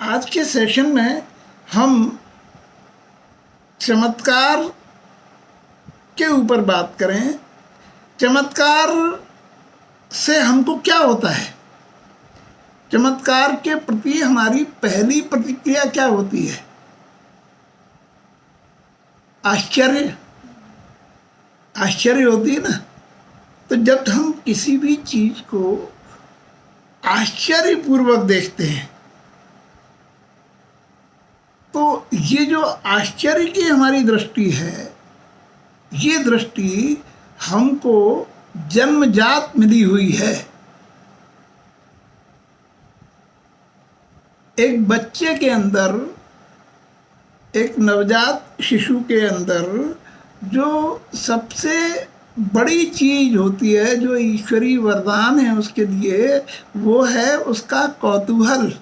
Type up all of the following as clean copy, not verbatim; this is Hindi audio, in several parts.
आज के सेशन में हम चमत्कार के ऊपर बात करें। चमत्कार से हमको क्या होता है, चमत्कार के प्रति हमारी पहली प्रतिक्रिया क्या होती है? आश्चर्य, आश्चर्य होती है ना। तो जब हम किसी भी चीज को आश्चर्यपूर्वक देखते हैं तो ये जो आश्चर्य की हमारी दृष्टि है, ये दृष्टि हमको जन्मजात मिली हुई है। एक बच्चे के अंदर, एक नवजात शिशु के अंदर जो सबसे बड़ी चीज होती है, जो ईश्वरीय वरदान है उसके लिए, वो है उसका कौतूहल,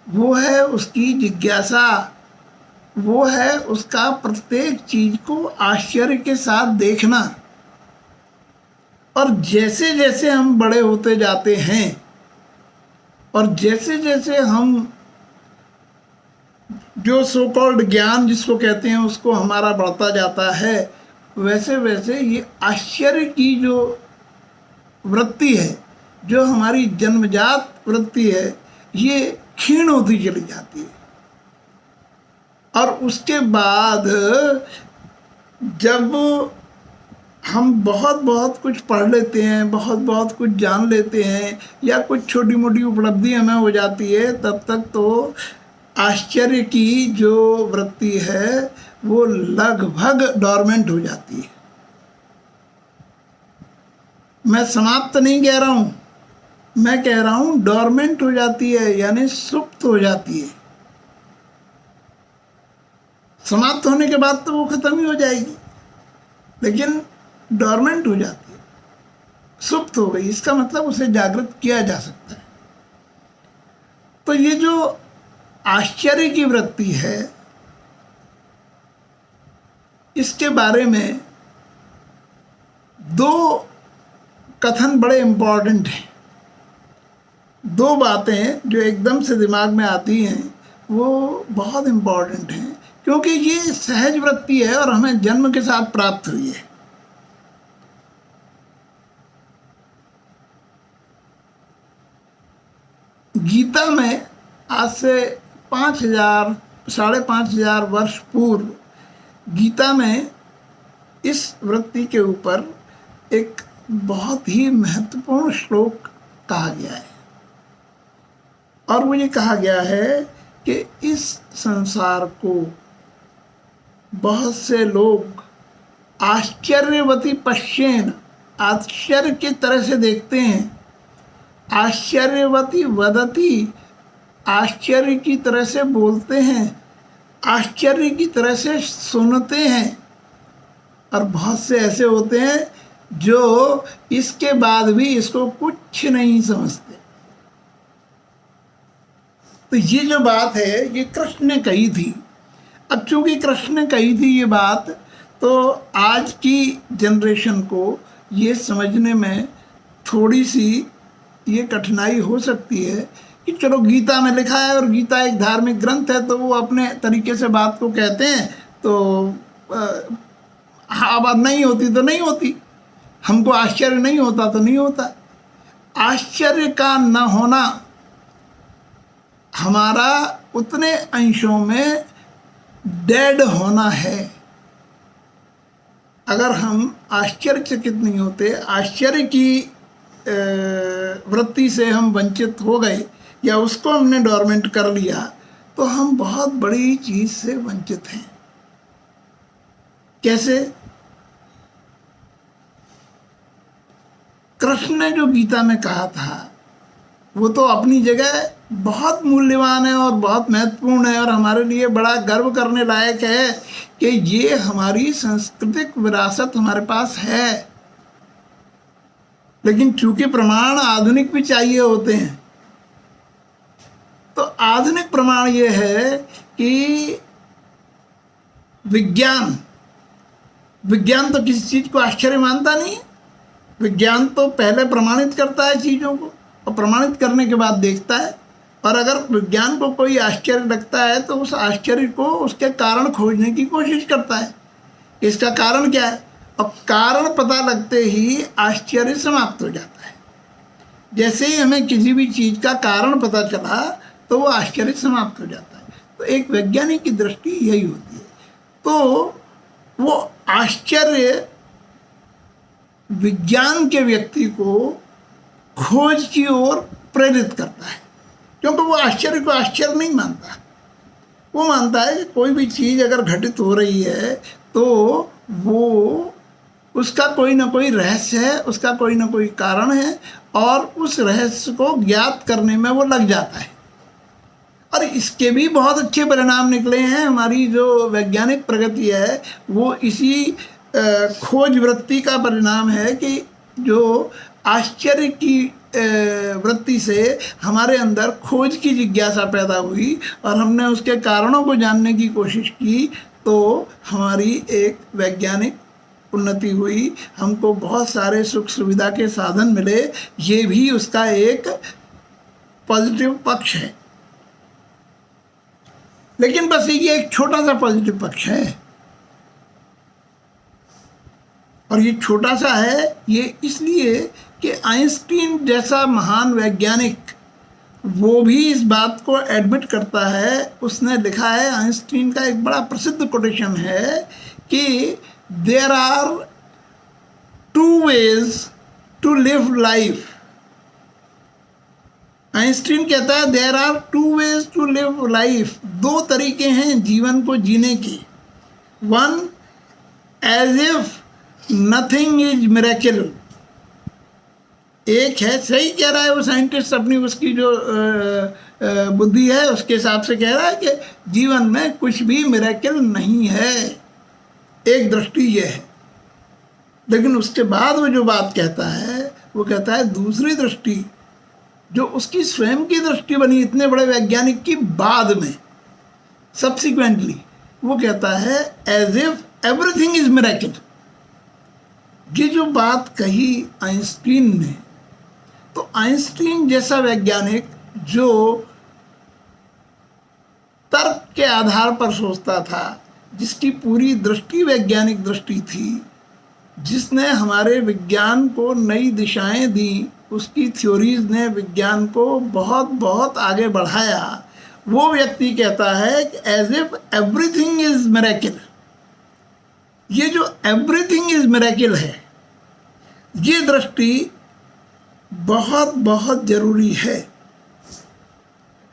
वो है उसकी जिज्ञासा, वो है उसका प्रत्येक चीज को आश्चर्य के साथ देखना। और जैसे जैसे हम बड़े होते जाते हैं और जैसे जैसे हम जो सो कॉल्ड ज्ञान जिसको कहते हैं उसको हमारा बढ़ता जाता है, वैसे वैसे ये आश्चर्य की जो वृत्ति है, जो हमारी जन्मजात वृत्ति है, ये क्षीण होती चली जाती है। और उसके बाद जब हम बहुत बहुत कुछ पढ़ लेते हैं, बहुत बहुत कुछ जान लेते हैं, या कुछ छोटी मोटी उपलब्धि हमें हो जाती है, तब तक तो आश्चर्य की जो वृत्ति है वो लगभग डोरमेंट हो जाती है। मैं समाप्त नहीं कह रहा हूँ, मैं कह रहा हूँ डोरमेंट हो जाती है, यानी सुप्त हो जाती है। समाप्त होने के बाद तो वो खत्म ही हो जाएगी, लेकिन डोरमेंट हो जाती है, सुप्त हो गई, इसका मतलब उसे जागृत किया जा सकता है। तो ये जो आश्चर्य की वृत्ति है, इसके बारे में दो कथन बड़े इम्पोर्टेंट हैं। दो बातें जो एकदम से दिमाग में आती हैं वो बहुत इम्पोर्टेंट हैं, क्योंकि ये सहज वृत्ति है और हमें जन्म के साथ प्राप्त हुई है। गीता में आज से 5000 5,500 वर्ष पूर्व गीता में इस वृत्ति के ऊपर एक बहुत ही महत्वपूर्ण श्लोक कहा गया है। और वो ये कहा गया है कि इस संसार को बहुत से लोग आश्चर्यवती पश्येन, आश्चर्य की तरह से देखते हैं, आश्चर्यवती वदति, आश्चर्य की तरह से बोलते हैं, आश्चर्य की तरह से सुनते हैं। और बहुत से ऐसे होते हैं जो इसके बाद भी इसको कुछ नहीं समझते। तो ये जो बात है ये कृष्ण ने कही थी। अब चूंकि कृष्ण ने कही थी ये बात, तो आज की जनरेशन को ये समझने में थोड़ी सी ये कठिनाई हो सकती है कि चलो गीता में लिखा है और गीता एक धार्मिक ग्रंथ है, तो वो अपने तरीके से बात को कहते हैं, तो हाँ बात नहीं होती तो नहीं होती, हमको आश्चर्य नहीं होता तो नहीं होता। आश्चर्य का न होना हमारा उतने अंशों में डेड होना है। अगर हम आश्चर्यचकित नहीं होते, आश्चर्य की वृत्ति से हम वंचित हो गए या उसको हमने डोरमेंट कर लिया, तो हम बहुत बड़ी चीज से वंचित हैं। कैसे? कृष्ण ने जो गीता में कहा था वो तो अपनी जगह बहुत मूल्यवान है और बहुत महत्वपूर्ण है और हमारे लिए बड़ा गर्व करने लायक है कि ये हमारी सांस्कृतिक विरासत हमारे पास है। लेकिन चूंकि प्रमाण आधुनिक भी चाहिए होते हैं, तो आधुनिक प्रमाण ये है कि विज्ञान तो किसी चीज को आश्चर्य मानता नहीं। विज्ञान तो पहले प्रमाणित करता है चीजों को और प्रमाणित करने के बाद देखता है और अगर विज्ञान को कोई आश्चर्य लगता है तो उस आश्चर्य को उसके कारण खोजने की कोशिश करता है, इसका कारण क्या है, और कारण पता लगते ही आश्चर्य समाप्त हो जाता है। जैसे ही हमें किसी भी चीज़ का कारण पता चला तो वो आश्चर्य समाप्त हो जाता है। तो एक वैज्ञानिक की दृष्टि यही होती है। तो वो आश्चर्य विज्ञान के व्यक्ति को खोज की ओर प्रेरित करता है, क्योंकि वो आश्चर्य को आश्चर्य नहीं मानता। वो मानता है कि कोई भी चीज़ अगर घटित हो रही है तो वो उसका कोई ना कोई रहस्य है, उसका कोई ना कोई कारण है, और उस रहस्य को ज्ञात करने में वो लग जाता है। और इसके भी बहुत अच्छे परिणाम निकले हैं। हमारी जो वैज्ञानिक प्रगति है वो इसी खोज वृत्ति का परिणाम है कि जो आश्चर्य की वृत्ति से हमारे अंदर खोज की जिज्ञासा पैदा हुई और हमने उसके कारणों को जानने की कोशिश की, तो हमारी एक वैज्ञानिक उन्नति हुई, हमको बहुत सारे सुख सुविधा के साधन मिले। ये भी उसका एक पॉजिटिव पक्ष है। लेकिन बस ये एक छोटा सा पॉजिटिव पक्ष है, और ये छोटा सा है ये इसलिए कि आइंस्टीन जैसा महान वैज्ञानिक वो भी इस बात को एडमिट करता है। उसने लिखा है, आइंस्टीन का एक बड़ा प्रसिद्ध कोटेशन है कि there are two ways to live life. Einstein कहता है there are two ways to live life, दो तरीके हैं जीवन को जीने की। One as if nothing is miracle, एक है, सही कह रहा है वो साइंटिस्ट, अपनी उसकी जो बुद्धि है उसके हिसाब से कह रहा है कि जीवन में कुछ भी मिरेकल नहीं है। एक दृष्टि ये है। लेकिन उसके बाद वो जो बात कहता है वो कहता है दूसरी दृष्टि जो उसकी स्वयं की दृष्टि बनी इतने बड़े वैज्ञानिक की बाद में, सब्सिक्वेंटली, वो कहता है as if everything is miracle. ये जो बात कही आइंस्टीन ने, तो आइंस्टीन जैसा वैज्ञानिक जो तर्क के आधार पर सोचता था, जिसकी पूरी दृष्टि वैज्ञानिक दृष्टि थी, जिसने हमारे विज्ञान को नई दिशाएं दी, उसकी थ्योरीज ने विज्ञान को बहुत बहुत आगे बढ़ाया, वो व्यक्ति कहता है कि as if everything is miracle. ये जो एवरीथिंग इज मिरेकल है, ये दृष्टि बहुत बहुत जरूरी है।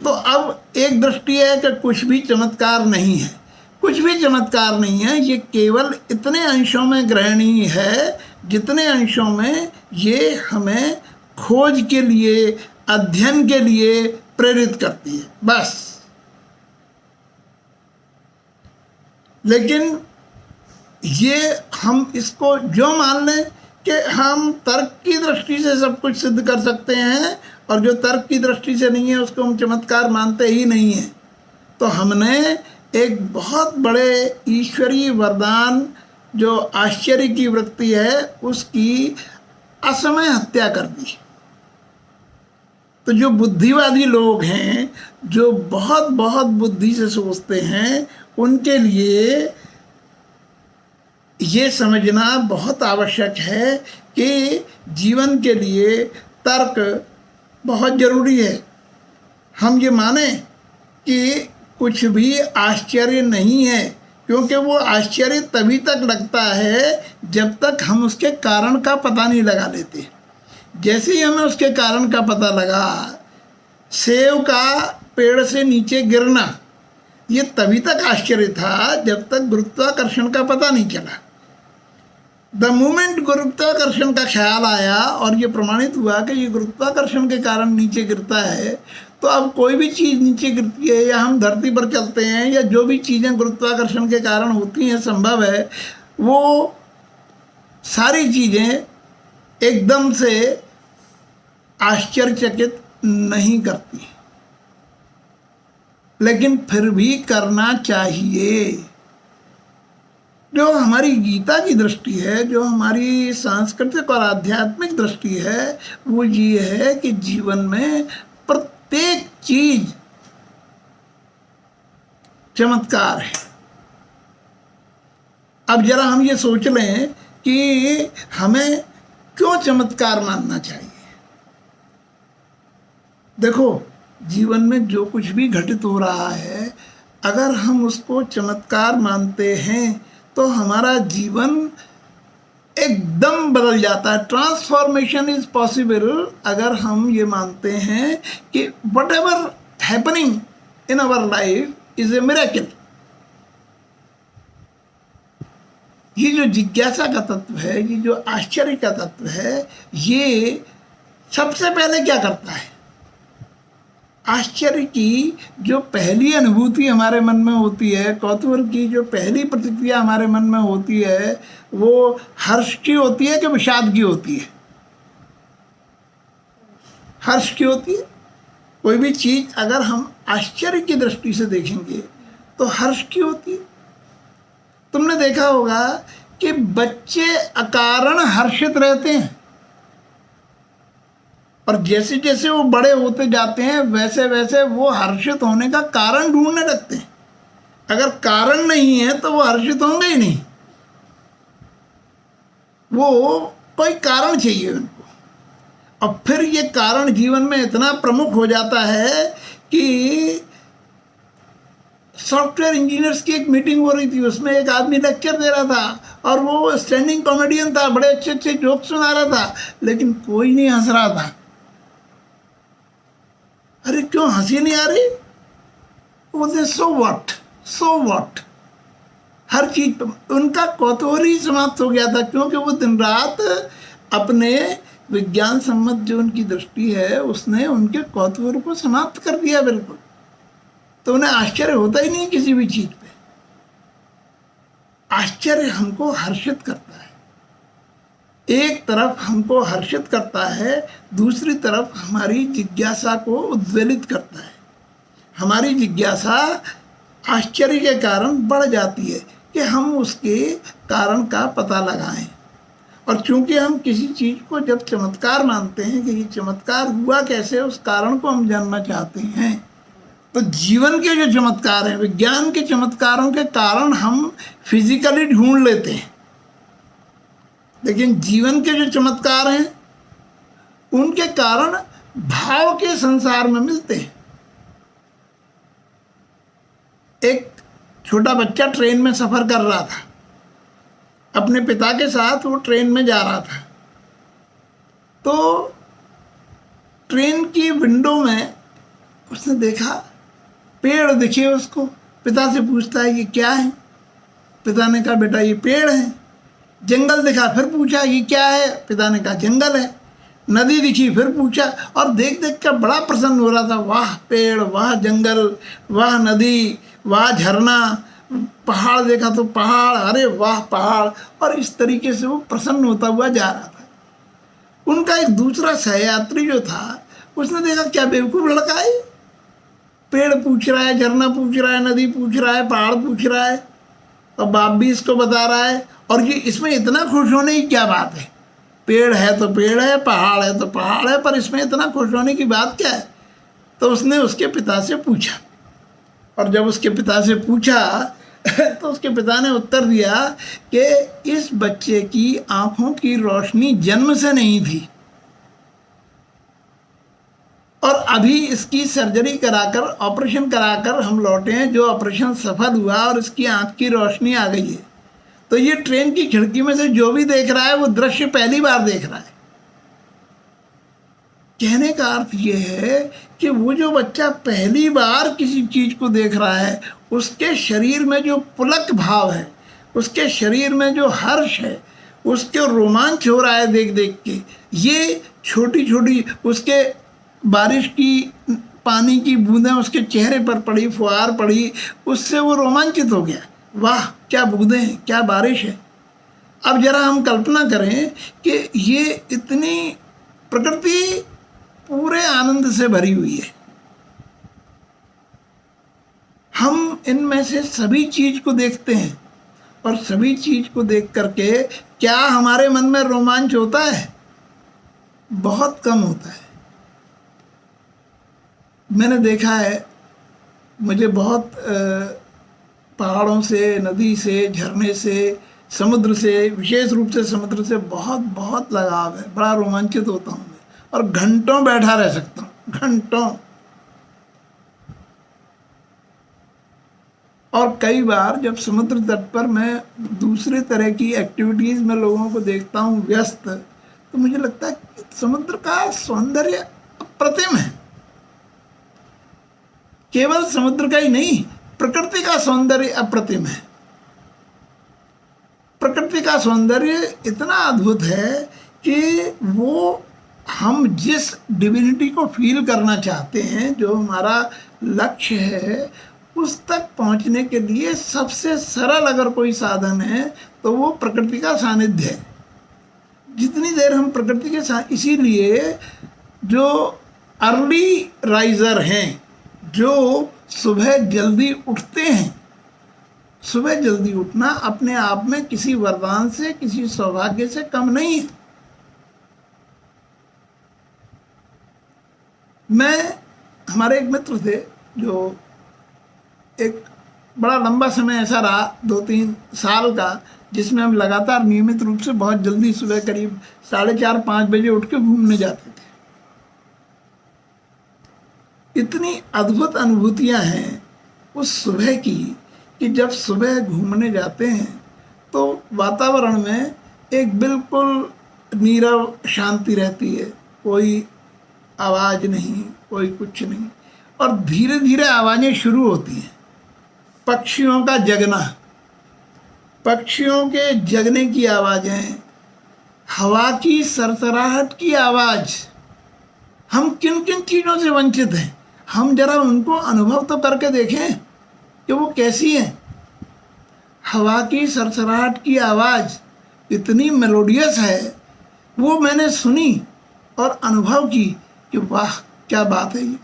तो अब एक दृष्टि है कि कुछ भी चमत्कार नहीं है, कुछ भी चमत्कार नहीं है, ये केवल इतने अंशों में ग्रहणीय है जितने अंशों में ये हमें खोज के लिए, अध्ययन के लिए प्रेरित करती है, बस। लेकिन ये हम इसको जो मान लें कि हम तर्क की दृष्टि से सब कुछ सिद्ध कर सकते हैं, और जो तर्क की दृष्टि से नहीं है उसको हम चमत्कार मानते ही नहीं हैं, तो हमने एक बहुत बड़े ईश्वरीय वरदान जो आश्चर्य की वृत्ति है उसकी असमय हत्या कर दी। तो जो बुद्धिवादी लोग हैं, जो बहुत बहुत बुद्धि से सोचते हैं, उनके लिए ये समझना बहुत आवश्यक है कि जीवन के लिए तर्क बहुत ज़रूरी है। हम ये माने कि कुछ भी आश्चर्य नहीं है, क्योंकि वो आश्चर्य तभी तक लगता है जब तक हम उसके कारण का पता नहीं लगा लेते। जैसे ही हमें उसके कारण का पता लगा, सेब का पेड़ से नीचे गिरना, ये तभी तक आश्चर्य था जब तक गुरुत्वाकर्षण का पता नहीं चला। द मोमेंट गुरुत्वाकर्षण का ख्याल आया और ये प्रमाणित हुआ कि ये गुरुत्वाकर्षण के कारण नीचे गिरता है, तो अब कोई भी चीज़ नीचे गिरती है या हम धरती पर चलते हैं या जो भी चीज़ें गुरुत्वाकर्षण के कारण होती हैं, संभव है वो सारी चीज़ें एकदम से आश्चर्यचकित नहीं करती, लेकिन फिर भी करना चाहिए। जो हमारी गीता की दृष्टि है, जो हमारी सांस्कृतिक और आध्यात्मिक दृष्टि है, वो ये है कि जीवन में प्रत्येक चीज चमत्कार है। अब जरा हम ये सोच लें कि हमें क्यों चमत्कार मानना चाहिए। देखो, जीवन में जो कुछ भी घटित हो रहा है, अगर हम उसको चमत्कार मानते हैं तो हमारा जीवन एकदम बदल जाता है। ट्रांसफॉर्मेशन इज पॉसिबल अगर हम ये मानते हैं कि what ever happening in our life is a miracle. ये जो जिज्ञासा का तत्व है, ये जो आश्चर्य का तत्व है, ये सबसे पहले क्या करता है? आश्चर्य की जो पहली अनुभूति हमारे मन में होती है, कौतूहल की जो पहली प्रतिक्रिया हमारे मन में होती है, वो हर्ष की होती है कि विषाद की होती है? हर्ष की होती है। कोई भी चीज़ अगर हम आश्चर्य की दृष्टि से देखेंगे तो हर्ष की होती है। तुमने देखा होगा कि बच्चे अकारण हर्षित रहते हैं, और जैसे जैसे वो बड़े होते जाते हैं वैसे वैसे वो हर्षित होने का कारण ढूंढने लगते हैं। अगर कारण नहीं है तो वो हर्षित होंगे ही नहीं, वो कोई कारण चाहिए उनको। और फिर ये कारण जीवन में इतना प्रमुख हो जाता है कि सॉफ्टवेयर इंजीनियर्स की एक मीटिंग हो रही थी, उसमें एक आदमी लेक्चर दे रहा था और वो स्टैंडिंग कॉमेडियन था, बड़े अच्छे अच्छे जोक सुना रहा था, लेकिन कोई नहीं हंस रहा था। अरे क्यों हंसी नहीं आ रही? बोलते सो व्हाट। हर चीज पर उनका कौतूहल ही समाप्त हो गया था, क्योंकि वो दिन रात अपने विज्ञान सम्मत जो उनकी दृष्टि है उसने उनके कौतूहल को समाप्त कर दिया बिल्कुल। तो उन्हें आश्चर्य होता ही नहीं किसी भी चीज पे। आश्चर्य हमको हर्षित करता है, एक तरफ हमको हर्षित करता है, दूसरी तरफ हमारी जिज्ञासा को उद्वेलित करता है। हमारी जिज्ञासा आश्चर्य के कारण बढ़ जाती है कि हम उसके कारण का पता लगाएं। और चूंकि हम किसी चीज़ को जब चमत्कार मानते हैं कि ये चमत्कार हुआ कैसे, उस कारण को हम जानना चाहते हैं, तो जीवन के जो चमत्कार हैं, विज्ञान के चमत्कारों के कारण हम फिजिकली ढूंढ लेते हैं, लेकिन जीवन के जो चमत्कार हैं उनके कारण भाव के संसार में मिलते हैं। एक छोटा बच्चा ट्रेन में सफ़र कर रहा था, अपने पिता के साथ वो ट्रेन में जा रहा था। तो ट्रेन की विंडो में उसने देखा पेड़ दिखे उसको। पिता से पूछता है ये क्या है? पिता ने कहा बेटा ये पेड़ है। जंगल दिखा, फिर पूछा ये क्या है? पिता ने कहा जंगल है। नदी दिखी, फिर पूछा, और देख देख कर बड़ा प्रसन्न हो रहा था। वाह पेड़, वाह जंगल, वाह नदी, वाह झरना। पहाड़ देखा तो पहाड़, अरे वाह पहाड़। और इस तरीके से वो प्रसन्न होता हुआ जा रहा था। उनका एक दूसरा सहयात्री जो था उसने देखा क्या बेवकूफ़ लड़का है, पेड़ पूछ रहा है, झरना पूछ रहा है, नदी पूछ रहा है, पहाड़ पूछ रहा है, और बाप भी इसको बता रहा है, और ये इसमें इतना खुश होने की क्या बात है? पेड़ है तो पेड़ है, पहाड़ है तो पहाड़ है, पर इसमें इतना खुश होने की बात क्या है? तो उसने उसके पिता से पूछा, और जब उसके पिता से पूछा तो उसके पिता ने उत्तर दिया कि इस बच्चे की आंखों की रोशनी जन्म से नहीं थी, और अभी इसकी सर्जरी कराकर, ऑपरेशन कराकर हम लौटे हैं, जो ऑपरेशन सफल हुआ और इसकी आंख की रोशनी आ गई है। तो ये ट्रेन की खिड़की में से जो भी देख रहा है वो दृश्य पहली बार देख रहा है। कहने का अर्थ ये है कि वो जो बच्चा पहली बार किसी चीज़ को देख रहा है, उसके शरीर में जो पुलक भाव है, उसके शरीर में जो हर्ष है, उसके रोमांच हो रहा है देख देख के, ये छोटी छोटी उसके बारिश की पानी की बूंदें उसके चेहरे पर पड़ी, फुहार पड़ी, उससे वो रोमांचित हो गया। वाह क्या बूंदें हैं, क्या बारिश है। अब जरा हम कल्पना करें कि ये इतनी प्रकृति पूरे आनंद से भरी हुई है, हम इनमें से सभी चीज को देखते हैं, और सभी चीज को देख करके क्या हमारे मन में रोमांच होता है? बहुत कम होता है। मैंने देखा है, मुझे बहुत पहाड़ों से, नदी से, झरने से, समुद्र से, विशेष रूप से समुद्र से बहुत बहुत लगाव है। बड़ा रोमांचित होता हूँ मैं, और घंटों बैठा रह सकता हूँ, घंटों। और कई बार जब समुद्र तट पर मैं दूसरे तरह की एक्टिविटीज़ में लोगों को देखता हूँ व्यस्त, तो मुझे लगता है कि समुद्र का सौंदर्य अप्रतिम है। केवल समुद्र का ही नहीं, प्रकृति का सौंदर्य अप्रतिम है। प्रकृति का सौंदर्य इतना अद्भुत है कि वो हम जिस डिविनिटी को फील करना चाहते हैं, जो हमारा लक्ष्य है, उस तक पहुंचने के लिए सबसे सरल अगर कोई साधन है तो वो प्रकृति का सानिध्य है। जितनी देर हम प्रकृति के साथ, इसीलिए जो अर्ली राइजर हैं, जो सुबह जल्दी उठते हैं, सुबह जल्दी उठना अपने आप में किसी वरदान से, किसी सौभाग्य से कम नहीं है। हमारे एक मित्र थे जो एक बड़ा लंबा समय ऐसा रहा, 2-3 साल का, जिसमें हम लगातार नियमित रूप से बहुत जल्दी सुबह करीब 4:30-5 बजे उठ के घूमने जाते थे। इतनी अद्भुत अनुभूतियां हैं उस सुबह की कि जब सुबह घूमने जाते हैं तो वातावरण में एक बिल्कुल नीरव शांति रहती है, कोई आवाज़ नहीं, कोई कुछ नहीं, और धीरे धीरे आवाज़ें शुरू होती हैं। पक्षियों का जगना, पक्षियों के जगने की आवाज़ें, हवा की सरसराहट की आवाज़। हम किन किन चीज़ों से वंचित हैं, हम जरा उनको अनुभव तो करके देखें कि वो कैसी है। हवा की सरसराहट की आवाज़ इतनी मेलोडियस है, वो मैंने सुनी और अनुभव की कि वाह क्या बात है ये।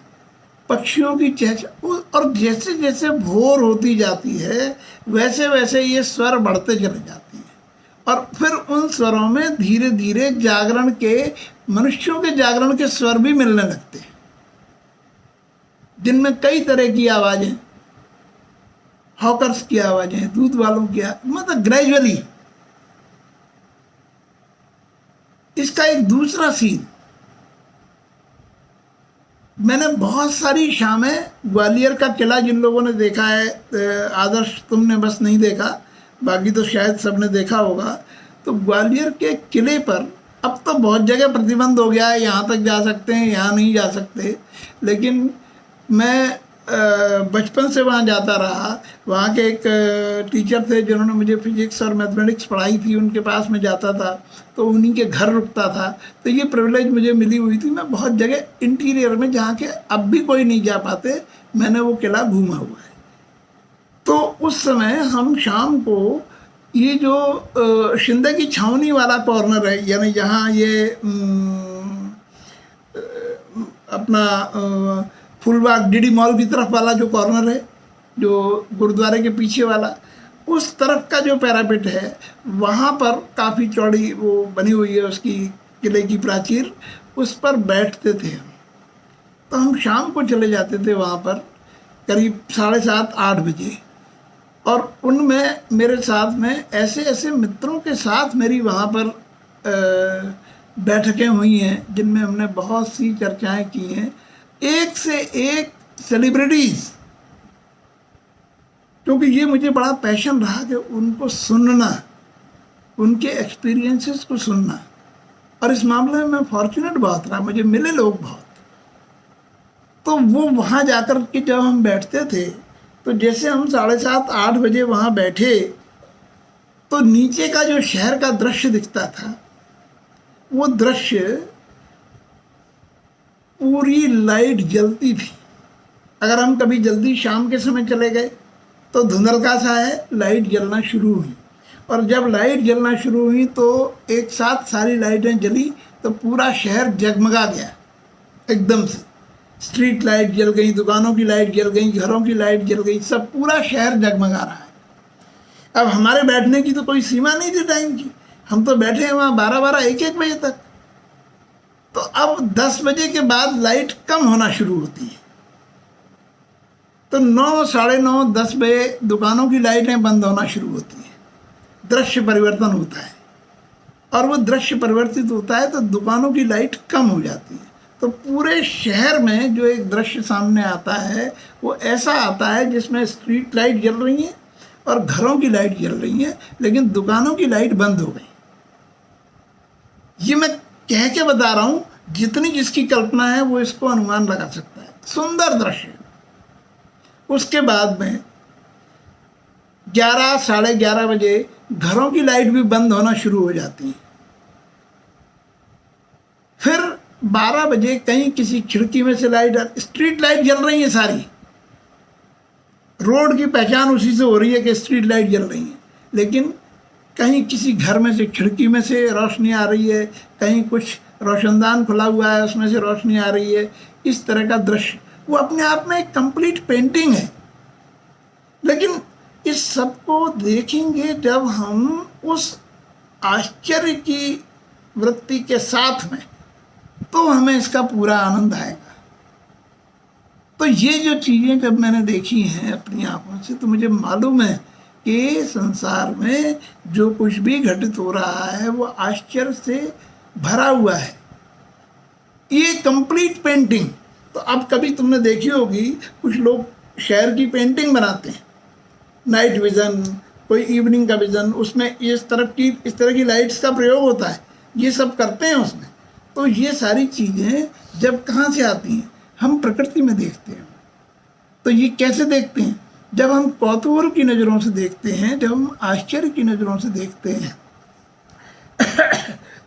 पक्षियों की चहचह, और जैसे जैसे भोर होती जाती है वैसे वैसे ये स्वर बढ़ते चले जाती है, और फिर उन स्वरों में धीरे धीरे जागरण के, मनुष्यों के जागरण के स्वर भी मिलने लगते हैं, जिनमें कई तरह की आवाज़ें, हॉकर्स की आवाज़ें, दूध वालों की, मतलब ग्रेजुअली। इसका एक दूसरा सीन, मैंने बहुत सारी शामें ग्वालियर का किला, जिन लोगों ने देखा है, आदर्श तुमने बस नहीं देखा, बाकी तो शायद सबने देखा होगा, तो ग्वालियर के किले पर अब तो बहुत जगह प्रतिबंध हो गया है, यहाँ तक जा सकते हैं, यहाँ नहीं जा सकते, लेकिन मैं बचपन से वहाँ जाता रहा। वहाँ के एक टीचर थे जिन्होंने मुझे फिजिक्स और मैथमेटिक्स पढ़ाई थी, उनके पास मैं जाता था, तो उन्हीं के घर रुकता था, तो ये प्रिविलेज मुझे मिली हुई थी। मैं बहुत जगह इंटीरियर में, जहाँ के अब भी कोई नहीं जा पाते, मैंने वो किला घूमा हुआ है। तो उस समय हम शाम को ये जो शिंदे की छावनी वाला कॉर्नर है, यानी जहाँ ये अपना फुलबाग डीडी मॉल की तरफ वाला जो कॉर्नर है, जो गुरुद्वारे के पीछे वाला, उस तरफ का जो पैरापेट है, वहाँ पर काफ़ी चौड़ी वो बनी हुई है उसकी किले की प्राचीर, उस पर बैठते थे हम। तो हम शाम को चले जाते थे वहाँ पर करीब 7:30-8 बजे, और उनमें मेरे साथ में ऐसे ऐसे मित्रों के साथ मेरी वहाँ पर बैठकें हुई हैं, जिनमें हमने बहुत सी चर्चाएं की हैं। एक से एक सेलिब्रिटीज़, क्योंकि ये मुझे बड़ा पैशन रहा कि उनको सुनना, उनके एक्सपीरियंसेस को सुनना, और इस मामले में मैं फॉर्चुनेट बहुत रहा, मुझे मिले लोग बहुत। तो वो वहाँ जाकर के जब हम बैठते थे, तो जैसे हम 7:30-8 बजे वहाँ बैठे, तो नीचे का जो शहर का दृश्य दिखता था, वो दृश्य पूरी लाइट जलती थी। अगर हम कभी जल्दी शाम के समय चले गए तो धुंधलका सा है, लाइट जलना शुरू हुई, और जब लाइट जलना शुरू हुई तो एक साथ सारी लाइटें जली, तो पूरा शहर जगमगा गया एकदम से। स्ट्रीट लाइट जल गई, दुकानों की लाइट जल गई, घरों की लाइट जल गई, सब पूरा शहर जगमगा रहा है। अब हमारे बैठने की तो कोई सीमा नहीं थी टाइम की, हम तो बैठे हैं वहाँ 12-1 बजे तक। तो अब 10 बजे के बाद लाइट कम होना शुरू होती है, तो 9, साढ़े 9, 10 बजे दुकानों की लाइटें बंद होना शुरू होती हैं, दृश्य परिवर्तन होता है। और वो दृश्य परिवर्तित होता है तो दुकानों की लाइट कम हो जाती है। तो पूरे शहर में जो एक दृश्य सामने आता है वो ऐसा आता है जिसमें स्ट्रीट लाइट जल रही है और घरों की लाइट जल रही है, लेकिन दुकानों की लाइट बंद हो गई। ये मैं कह के बता रहा हूँ, जितनी जिसकी कल्पना है वो इसको अनुमान लगा सकता है। सुंदर दृश्य। उसके बाद में 11, साढ़े 11 बजे घरों की लाइट भी बंद होना शुरू हो जाती है। फिर 12 बजे कहीं किसी खिड़की में से लाइट, स्ट्रीट लाइट जल रही है सारी, रोड की पहचान उसी से हो रही है कि स्ट्रीट लाइट जल रही है, लेकिन कहीं किसी घर में से, खिड़की में से रोशनी आ रही है, कहीं कुछ रोशनदान खुला हुआ है उसमें से रोशनी आ रही है। इस तरह का दृश्य वो अपने आप में एक कंप्लीट पेंटिंग है। लेकिन इस सब को देखेंगे जब हम उस आश्चर्य की वृत्ति के साथ में, तो हमें इसका पूरा आनंद आएगा। तो ये जो चीज़ें जब मैंने देखी हैं अपनी आंखों से, तो मुझे मालूम है कि संसार में जो कुछ भी घटित हो रहा है वो आश्चर्य से भरा हुआ है। ये कंप्लीट पेंटिंग। तो अब कभी तुमने देखी होगी, कुछ लोग शहर की पेंटिंग बनाते हैं, नाइट विज़न, कोई इवनिंग का विज़न, उसमें इस तरह की लाइट्स का प्रयोग होता है, ये सब करते हैं उसमें। तो ये सारी चीज़ें जब कहाँ से आती हैं, हम प्रकृति में देखते हैं। तो ये कैसे देखते हैं? जब हम कौतूहल की नज़रों से देखते हैं, जब हम आश्चर्य की नज़रों से देखते हैं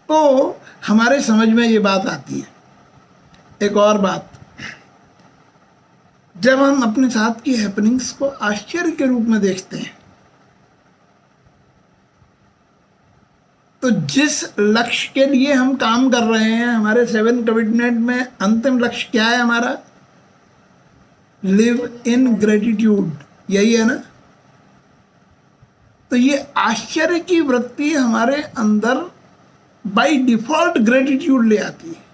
तो हमारे समझ में ये बात आती है। एक और बात, जब हम अपने साथ की हैपनिंग्स को आश्चर्य के रूप में देखते हैं, तो जिस लक्ष्य के लिए हम काम कर रहे हैं, हमारे 7 कमिटमेंट में अंतिम लक्ष्य क्या है हमारा? लिव इन ग्रेटिट्यूड, यही है ना। तो ये आश्चर्य की वृत्ति हमारे अंदर बाय डिफॉल्ट ग्रेटिट्यूड ले आती है,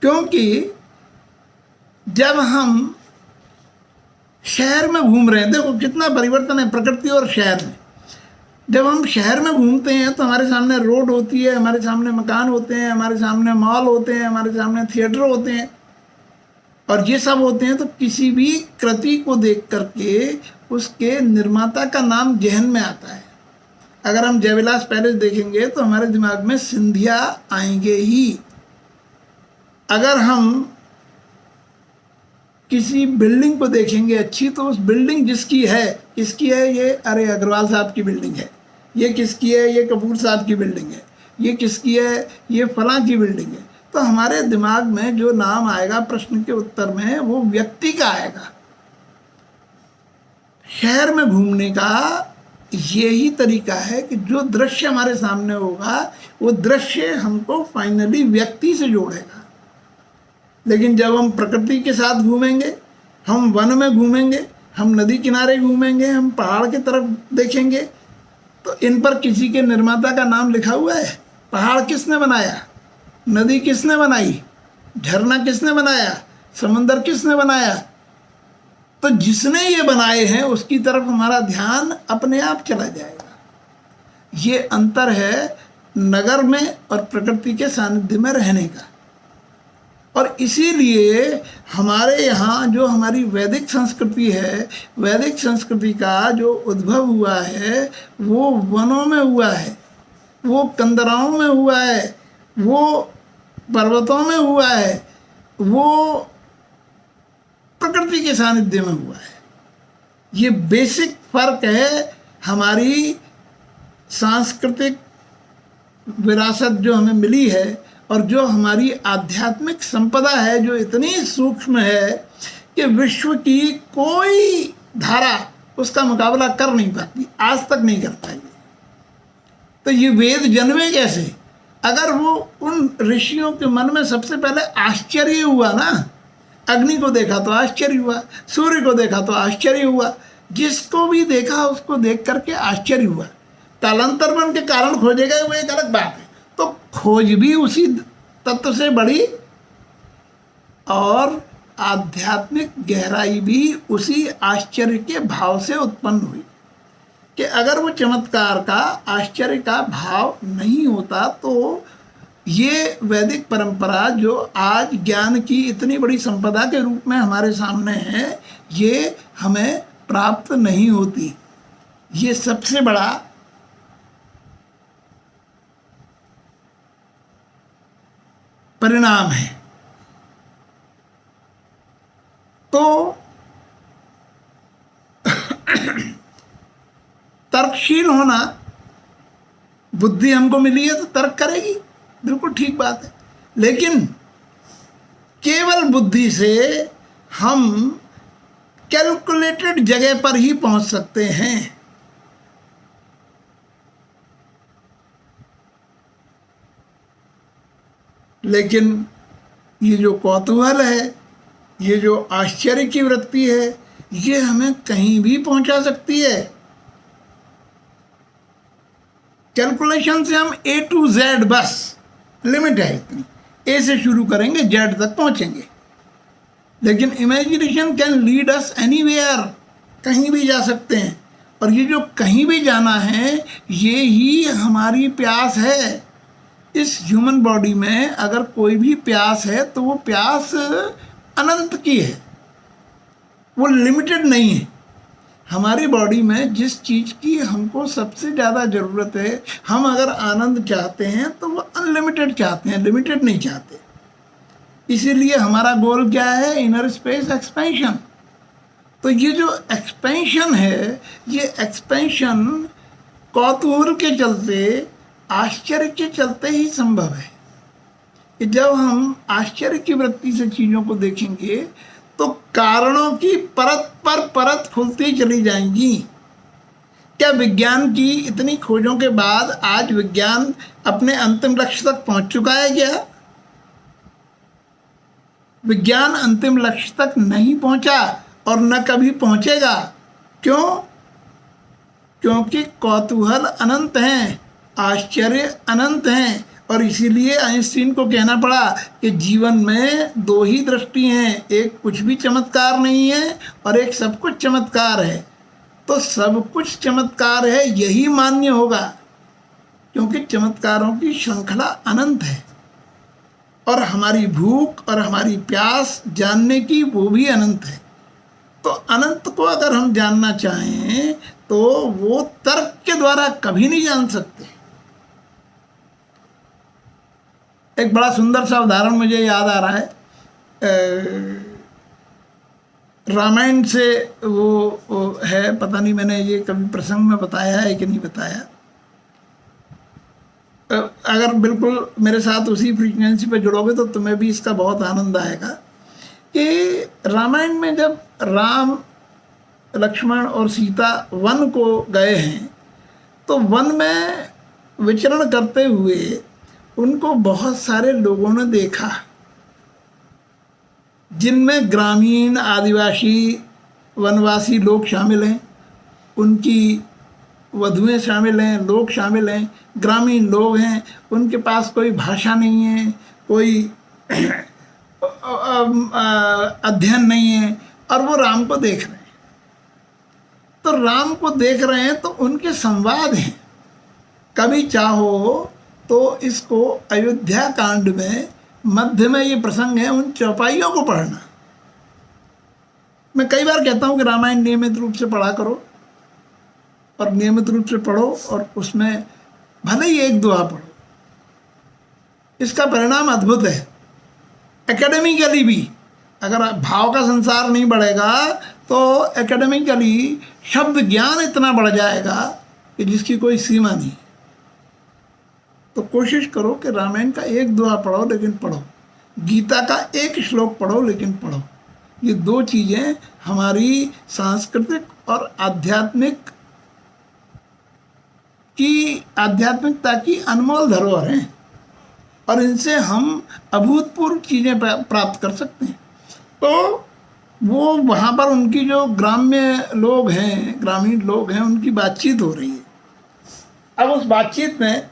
क्योंकि जब हम शहर में घूम रहे हैं, देखो कितना परिवर्तन है प्रकृति और शहर में। जब हम शहर में घूमते हैं तो हमारे सामने रोड होती है, हमारे सामने मकान होते हैं, हमारे सामने मॉल होते हैं, हमारे सामने थिएटर होते हैं, और ये सब होते हैं। तो किसी भी कृति को देख करके उसके निर्माता का नाम जहन में आता है। अगर हम जयविलास पैलेस देखेंगे तो हमारे दिमाग में सिंधिया आएंगे ही। अगर हम किसी बिल्डिंग को देखेंगे अच्छी, तो उस बिल्डिंग जिसकी है, किसकी है ये? अरे अग्रवाल साहब की बिल्डिंग है। ये किसकी है? ये कपूर साहब की बिल्डिंग है। ये किसकी है? ये फलां की बिल्डिंग है। तो हमारे दिमाग में जो नाम आएगा प्रश्न के उत्तर में, वो व्यक्ति का आएगा। शहर में घूमने का यही तरीका है कि जो दृश्य हमारे सामने होगा वो दृश्य हमको फाइनली व्यक्ति से जोड़ेगा। लेकिन जब हम प्रकृति के साथ घूमेंगे, हम वन में घूमेंगे, हम नदी किनारे घूमेंगे, हम पहाड़ की तरफ देखेंगे, तो इन पर किसी के निर्माता का नाम लिखा हुआ है? पहाड़ किसने बनाया? नदी किसने बनाई? झरना किसने बनाया? समंदर किसने बनाया? तो जिसने ये बनाए हैं उसकी तरफ हमारा ध्यान अपने आप चला जाएगा। ये अंतर है नगर में और प्रकृति के सानिध्य में रहने का। और इसीलिए हमारे यहाँ जो हमारी वैदिक संस्कृति है, वैदिक संस्कृति का जो उद्भव हुआ है वो वनों में हुआ है, वो कंदराओं में हुआ है, वो पर्वतों में हुआ है, वो प्रकृति के सानिध्य में हुआ है। ये बेसिक फर्क है हमारी सांस्कृतिक विरासत जो हमें मिली है और जो हमारी आध्यात्मिक संपदा है, जो इतनी सूक्ष्म है कि विश्व की कोई धारा उसका मुकाबला कर नहीं पाती, आज तक नहीं कर पाई। तो ये वेद जन्मे कैसे? अगर वो उन ऋषियों के मन में सबसे पहले आश्चर्य हुआ ना, अग्नि को देखा तो आश्चर्य हुआ, सूर्य को देखा तो आश्चर्य हुआ, जिसको भी देखा उसको देख करके आश्चर्य हुआ। कालांतर में उनके कारण खोजे गए, वो एक अलग बात है। तो खोज भी उसी तत्व से बड़ी और आध्यात्मिक गहराई भी उसी आश्चर्य के भाव से उत्पन्न हुई कि अगर वो चमत्कार का, आश्चर्य का भाव नहीं होता तो ये वैदिक परंपरा जो आज ज्ञान की इतनी बड़ी संपदा के रूप में हमारे सामने है, ये हमें प्राप्त नहीं होती। ये सबसे बड़ा परिणाम है। तो तर्कशील होना, बुद्धि हमको मिली है तो तर्क करेगी, बिल्कुल ठीक बात है, लेकिन केवल बुद्धि से हम कैलकुलेटेड जगह पर ही पहुंच सकते हैं। लेकिन ये जो कौतूहल है, ये जो आश्चर्य की वृत्ति है, ये हमें कहीं भी पहुंचा सकती है। कैलकुलेशन से हम A to Z, बस लिमिट है इतनी, ए से शुरू करेंगे जेड तक पहुंचेंगे, लेकिन imagination can lead us anywhere, कहीं भी जा सकते हैं। और ये जो कहीं भी जाना है, ये ही हमारी प्यास है। इस ह्यूमन बॉडी में अगर कोई भी प्यास है तो वो प्यास अनंत की है, वो लिमिटेड नहीं है। हमारी बॉडी में जिस चीज़ की हमको सबसे ज़्यादा ज़रूरत है, हम अगर आनंद चाहते हैं तो वो अनलिमिटेड चाहते हैं, लिमिटेड नहीं चाहते। इसीलिए हमारा गोल क्या है? Inner space expansion. तो ये जो एक्सपेंशन है, ये एक्सपेंशन कौतूहल के चलते, आश्चर्य के चलते ही संभव है। कि जब हम आश्चर्य की वृत्ति से चीज़ों को देखेंगे तो कारणों की परत पर परत खुलती चली जाएंगी। क्या विज्ञान की इतनी खोजों के बाद आज विज्ञान अपने अंतिम लक्ष्य तक पहुंच चुका है क्या? विज्ञान अंतिम लक्ष्य तक नहीं पहुंचा और न कभी पहुंचेगा। क्यों? क्योंकि कौतूहल अनंत हैं, आश्चर्य अनंत हैं। और इसीलिए आइंस्टीन को कहना पड़ा कि जीवन में दो ही दृष्टि हैं, एक कुछ भी चमत्कार नहीं है और एक सब कुछ चमत्कार है। तो सब कुछ चमत्कार है यही मान्य होगा, क्योंकि चमत्कारों की श्रृंखला अनंत है। और हमारी भूख और हमारी प्यास जानने की वो भी अनंत है। तो अनंत को अगर हम जानना चाहें तो वो तर्क के द्वारा कभी नहीं जान सकते। एक बड़ा सुंदर सा उदाहरण मुझे याद आ रहा है, रामायण से वो है, पता नहीं मैंने ये कभी प्रसंग में बताया है कि नहीं बताया। अगर बिल्कुल मेरे साथ उसी फ्रीक्वेंसी पे जुड़ोगे तो तुम्हें भी इसका बहुत आनंद आएगा कि रामायण में जब राम, लक्ष्मण और सीता वन को गए हैं तो वन में विचरण करते हुए उनको बहुत सारे लोगों ने देखा, जिनमें ग्रामीण, आदिवासी, वनवासी लोग शामिल हैं, उनकी वधुएं शामिल हैं, लोग शामिल हैं, ग्रामीण लोग हैं, उनके पास कोई भाषा नहीं है, कोई अध्ययन नहीं है, और वो राम को देख रहे हैं। तो राम को देख रहे हैं तो उनके संवाद हैं। कभी चाहो तो इसको अयोध्या कांड में मध्य में ये प्रसंग है, उन चौपाइयों को पढ़ना। मैं कई बार कहता हूँ कि रामायण नियमित रूप से पढ़ा करो, और नियमित रूप से पढ़ो, और उसमें भले ही एक दोहा पढ़ो, इसका परिणाम अद्भुत है। एकेडमिकली भी अगर भाव का संसार नहीं बढ़ेगा तो एकेडमिकली शब्द ज्ञान इतना बढ़ जाएगा कि जिसकी कोई सीमा नहीं। तो कोशिश करो कि रामायण का एक दोहा पढ़ो, लेकिन पढ़ो। गीता का एक श्लोक पढ़ो, लेकिन पढ़ो। ये दो चीज़ें हमारी सांस्कृतिक और आध्यात्मिकता की अनमोल धरोहर हैं, और इनसे हम अभूतपूर्व चीज़ें प्राप्त कर सकते हैं। तो वो वहाँ पर उनकी जो ग्राम्य लोग हैं, ग्रामीण लोग हैं, उनकी बातचीत हो रही है। अब उस बातचीत में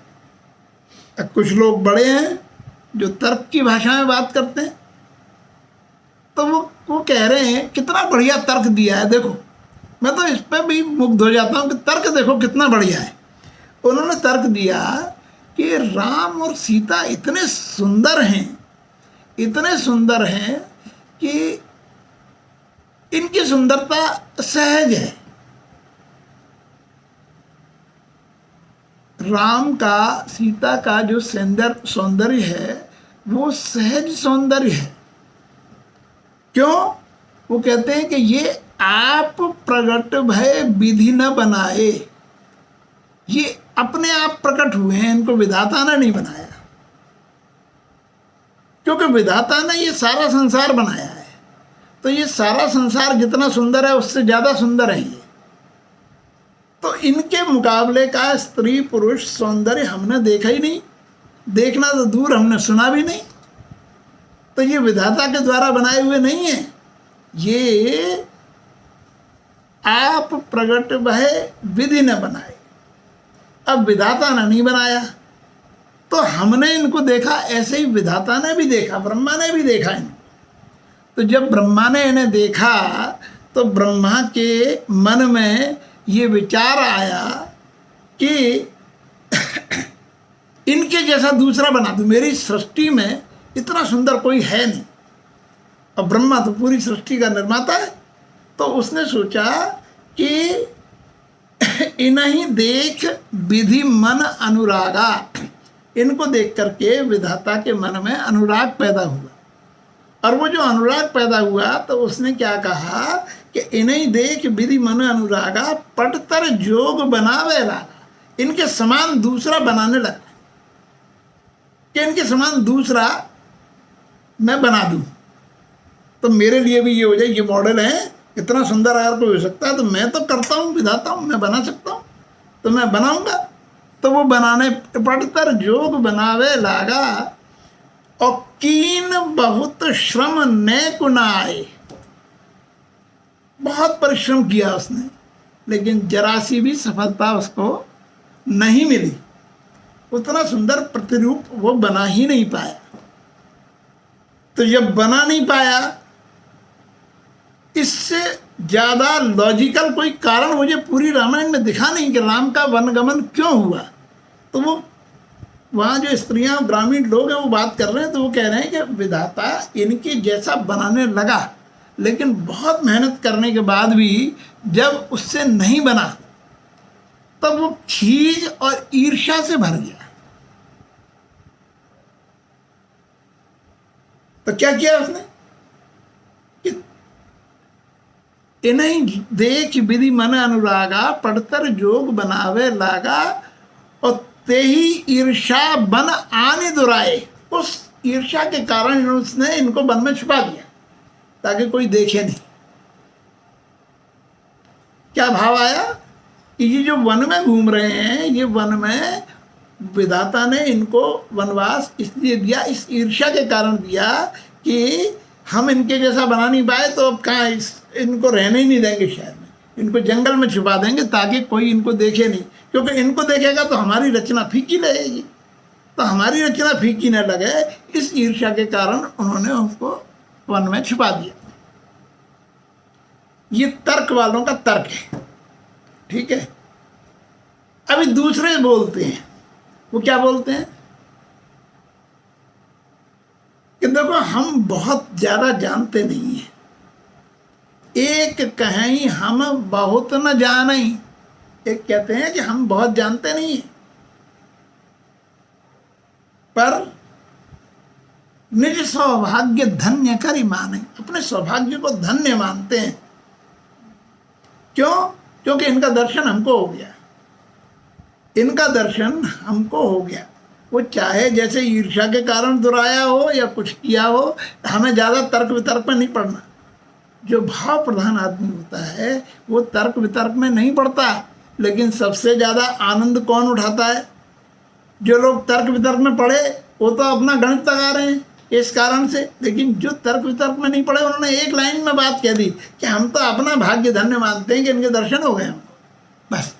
कुछ लोग बड़े हैं जो तर्क की भाषा में बात करते हैं, कह रहे हैं, कितना बढ़िया तर्क दिया है, देखो मैं तो इस पर भी मुग्ध हो जाता हूँ कि तर्क देखो कितना बढ़िया है। उन्होंने तर्क दिया कि राम और सीता इतने सुंदर हैं, इतने सुंदर हैं कि इनकी सुंदरता सहज है। राम का, सीता का जो सौंदर्य है वो सहज सौंदर्य है। क्यों? वो कहते हैं कि ये आप प्रगट भय विधि न बनाए, ये अपने आप प्रकट हुए हैं, इनको विधाता ने नहीं बनाया। क्योंकि विधाता ने ये सारा संसार बनाया है, तो ये सारा संसार जितना सुंदर है उससे ज़्यादा सुंदर है ये। तो इनके मुकाबले का स्त्री पुरुष सौंदर्य हमने देखा ही नहीं, देखना तो दूर हमने सुना भी नहीं। तो ये विधाता के द्वारा बनाए हुए नहीं है, ये आप प्रगट भय विधि न बनाए। अब विधाता ने नहीं बनाया तो हमने इनको देखा, ऐसे ही विधाता ने भी देखा, ब्रह्मा ने भी देखा इनको। तो जब ब्रह्मा ने इन्हें देखा तो ब्रह्मा के मन में ये विचार आया कि इनके जैसा दूसरा बना दूं, मेरी सृष्टि में इतना सुंदर कोई है नहीं। अब ब्रह्मा तो पूरी सृष्टि का निर्माता है, तो उसने सोचा कि इन्हीं देख विधि मन अनुरागा, इनको देख करके विधाता के मन में अनुराग पैदा हुआ। और वो जो अनुराग पैदा हुआ तो उसने क्या कहा कि इन्हीं देख विधि मन अनुरागा पटतर जोग बनावे लागा, इनके समान दूसरा बनाने लगा कि इनके समान दूसरा मैं बना दूं, तो मेरे लिए भी ये हो जाए, ये मॉडल है, इतना सुंदर अगर कोई हो सकता है तो मैं तो करता हूँ, विधाता हूँ, मैं बना सकता हूँ, तो मैं बनाऊंगा। तो वो बनाने पटतर जोग बनावे लागा और कीन बहुत श्रम ने कुनाए, बहुत परिश्रम किया उसने, लेकिन जरा सी भी सफलता उसको नहीं मिली, उतना सुंदर प्रतिरूप वो बना ही नहीं पाया। तो जब बना नहीं पाया, इससे ज़्यादा लॉजिकल कोई कारण मुझे पूरी रामायण में दिखा नहीं कि राम का वनगमन क्यों हुआ। तो वो वहाँ जो स्त्रियाँ ग्रामीण लोग हैं वो बात कर रहे हैं, तो वो कह रहे हैं कि विधाता इनके जैसा बनाने लगा, लेकिन बहुत मेहनत करने के बाद भी जब उससे नहीं बना तब वो खीज और ईर्ष्या से भर गया। तो क्या किया उसने कि इन्हीं देख विधि मन अनुरागा पड़तर जोग बनावे लागा और ते ही ईर्षा बन आने दुराए, उस ईर्ष्या के कारण उसने इनको वन में छुपा दिया ताकि कोई देखे नहीं। क्या भाव आया कि ये जो वन में घूम रहे हैं, ये वन में विधाता ने इनको वनवास इसलिए दिया, इस ईर्ष्या के कारण दिया कि हम इनके जैसा बना नहीं पाए, तो अब कहाँ इनको रहने ही नहीं देंगे शहर में, इनको जंगल में छुपा देंगे ताकि कोई इनको देखे नहीं, क्योंकि इनको देखेगा तो हमारी रचना फीकी लगेगी। तो हमारी रचना फीकी न लगे, इस ईर्ष्या के कारण उन्होंने उसको वन में छुपा दिया। ये तर्क वालों का तर्क है, ठीक है। अभी दूसरे बोलते हैं, वो क्या बोलते हैं कि देखो हम बहुत ज़्यादा जानते नहीं हैं, एक कहीं हम बहुत न जाने, एक कहते हैं कि हम बहुत जानते नहीं हैं, पर निज सौभाग्य धन्य करी माने, अपने सौभाग्य को धन्य मानते हैं। क्यों? क्योंकि इनका दर्शन हमको हो गया, इनका दर्शन हमको हो गया। वो चाहे जैसे ईर्ष्या के कारण दुराया हो या कुछ किया हो, हमें ज़्यादा तर्क वितर्क में नहीं पड़ना। जो भाव प्रधान आदमी होता है वो तर्क वितर्क में नहीं पड़ता, लेकिन सबसे ज़्यादा आनंद कौन उठाता है? जो लोग तर्क वितर्क में पढ़े वो तो अपना गणित लगा रहे हैं इस कारण से, लेकिन जो तर्क वितर्क में नहीं पढ़े उन्होंने एक लाइन में बात कह दी कि हम तो अपना भाग्य धन्य मानते हैं कि इनके दर्शन हो गए हमको, बस।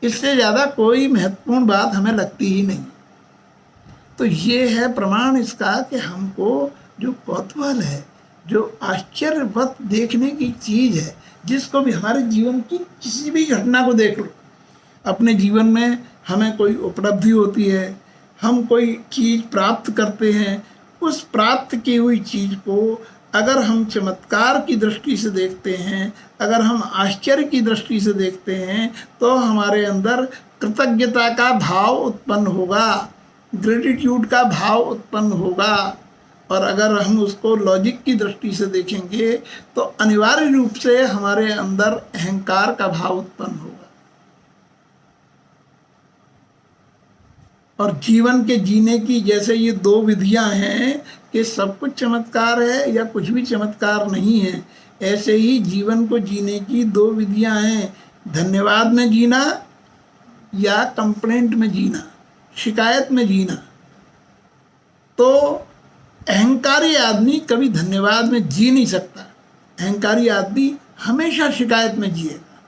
इससे ज़्यादा कोई महत्वपूर्ण बात हमें लगती ही नहीं। तो ये है प्रमाण इसका कि हमको जो कौतूहल है जो आश्चर्यवत देखने की चीज़ है, जिसको भी हमारे जीवन की किसी भी घटना को देख लो, अपने जीवन में हमें कोई उपलब्धि होती है, हम कोई चीज़ प्राप्त करते हैं, उस प्राप्त की हुई चीज़ को अगर हम चमत्कार की दृष्टि से देखते हैं, अगर हम आश्चर्य की दृष्टि से देखते हैं, तो हमारे अंदर कृतज्ञता का भाव उत्पन्न होगा, ग्रेटिट्यूड का भाव उत्पन्न होगा। और अगर हम उसको लॉजिक की दृष्टि से देखेंगे तो अनिवार्य रूप से हमारे अंदर अहंकार का भाव उत्पन्न होगा। और जीवन के जीने की जैसे ये दो विधियां हैं कि सब कुछ चमत्कार है या कुछ भी चमत्कार नहीं है, ऐसे ही जीवन को जीने की दो विधियां हैं, धन्यवाद में जीना या कंप्लेंट में जीना, शिकायत में जीना। तो अहंकारी आदमी कभी धन्यवाद में जी नहीं सकता, अहंकारी आदमी हमेशा शिकायत में जिएगा,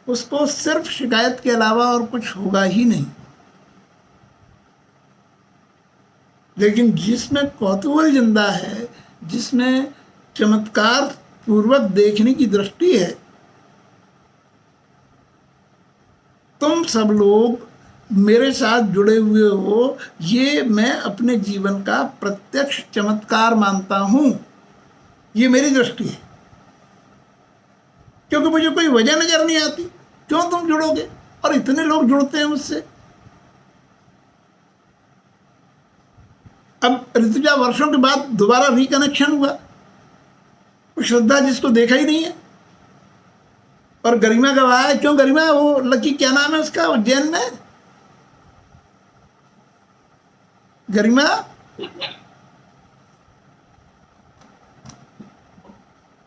उसको सिर्फ शिकायत के अलावा और कुछ होगा ही नहीं। लेकिन जिसमें कौतूहल जिंदा है, जिसमें चमत्कार पूर्वक देखने की दृष्टि है, तुम सब लोग मेरे साथ जुड़े हुए हो, ये मैं अपने जीवन का प्रत्यक्ष चमत्कार मानता हूं। ये मेरी दृष्टि है, क्योंकि मुझे कोई वजह नजर नहीं आती क्यों तुम जुड़ोगे, और इतने लोग जुड़ते हैं मुझसे। अब ऋतुजा वर्षों के बाद दोबारा रिकनेक्शन हुआ, श्रद्धा जिसको देखा ही नहीं है, और गरिमा गवाह है। क्यों गरिमा, वो लकी क्या नाम है उसका उज्जैन में, गरिमा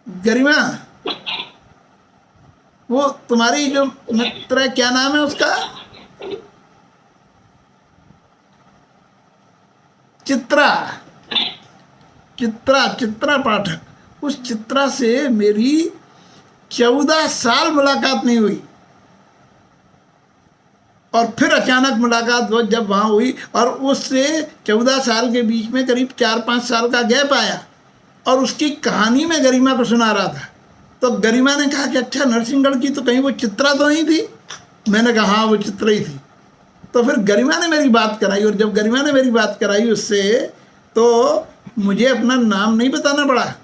गरिमा वो तुम्हारी जो मित्र है, क्या नाम है उसका, चित्रा चित्रा चित्रा पाठक। उस चित्रा से मेरी 14 साल मुलाकात नहीं हुई, और फिर अचानक मुलाकात जब वहाँ हुई, और उससे 14 साल के बीच में करीब 4-5 साल का गैप आया, और उसकी कहानी में गरिमा को सुना रहा था। तो गरिमा ने कहा कि अच्छा, नरसिंहगढ़ की तो कहीं वो चित्रा तो नहीं थी। मैंने कहा हाँ, वो चित्रा ही थी। तो फिर गरिमा ने मेरी बात कराई, और जब गरिमा ने मेरी बात कराई उससे, तो मुझे अपना नाम नहीं बताना पड़ा।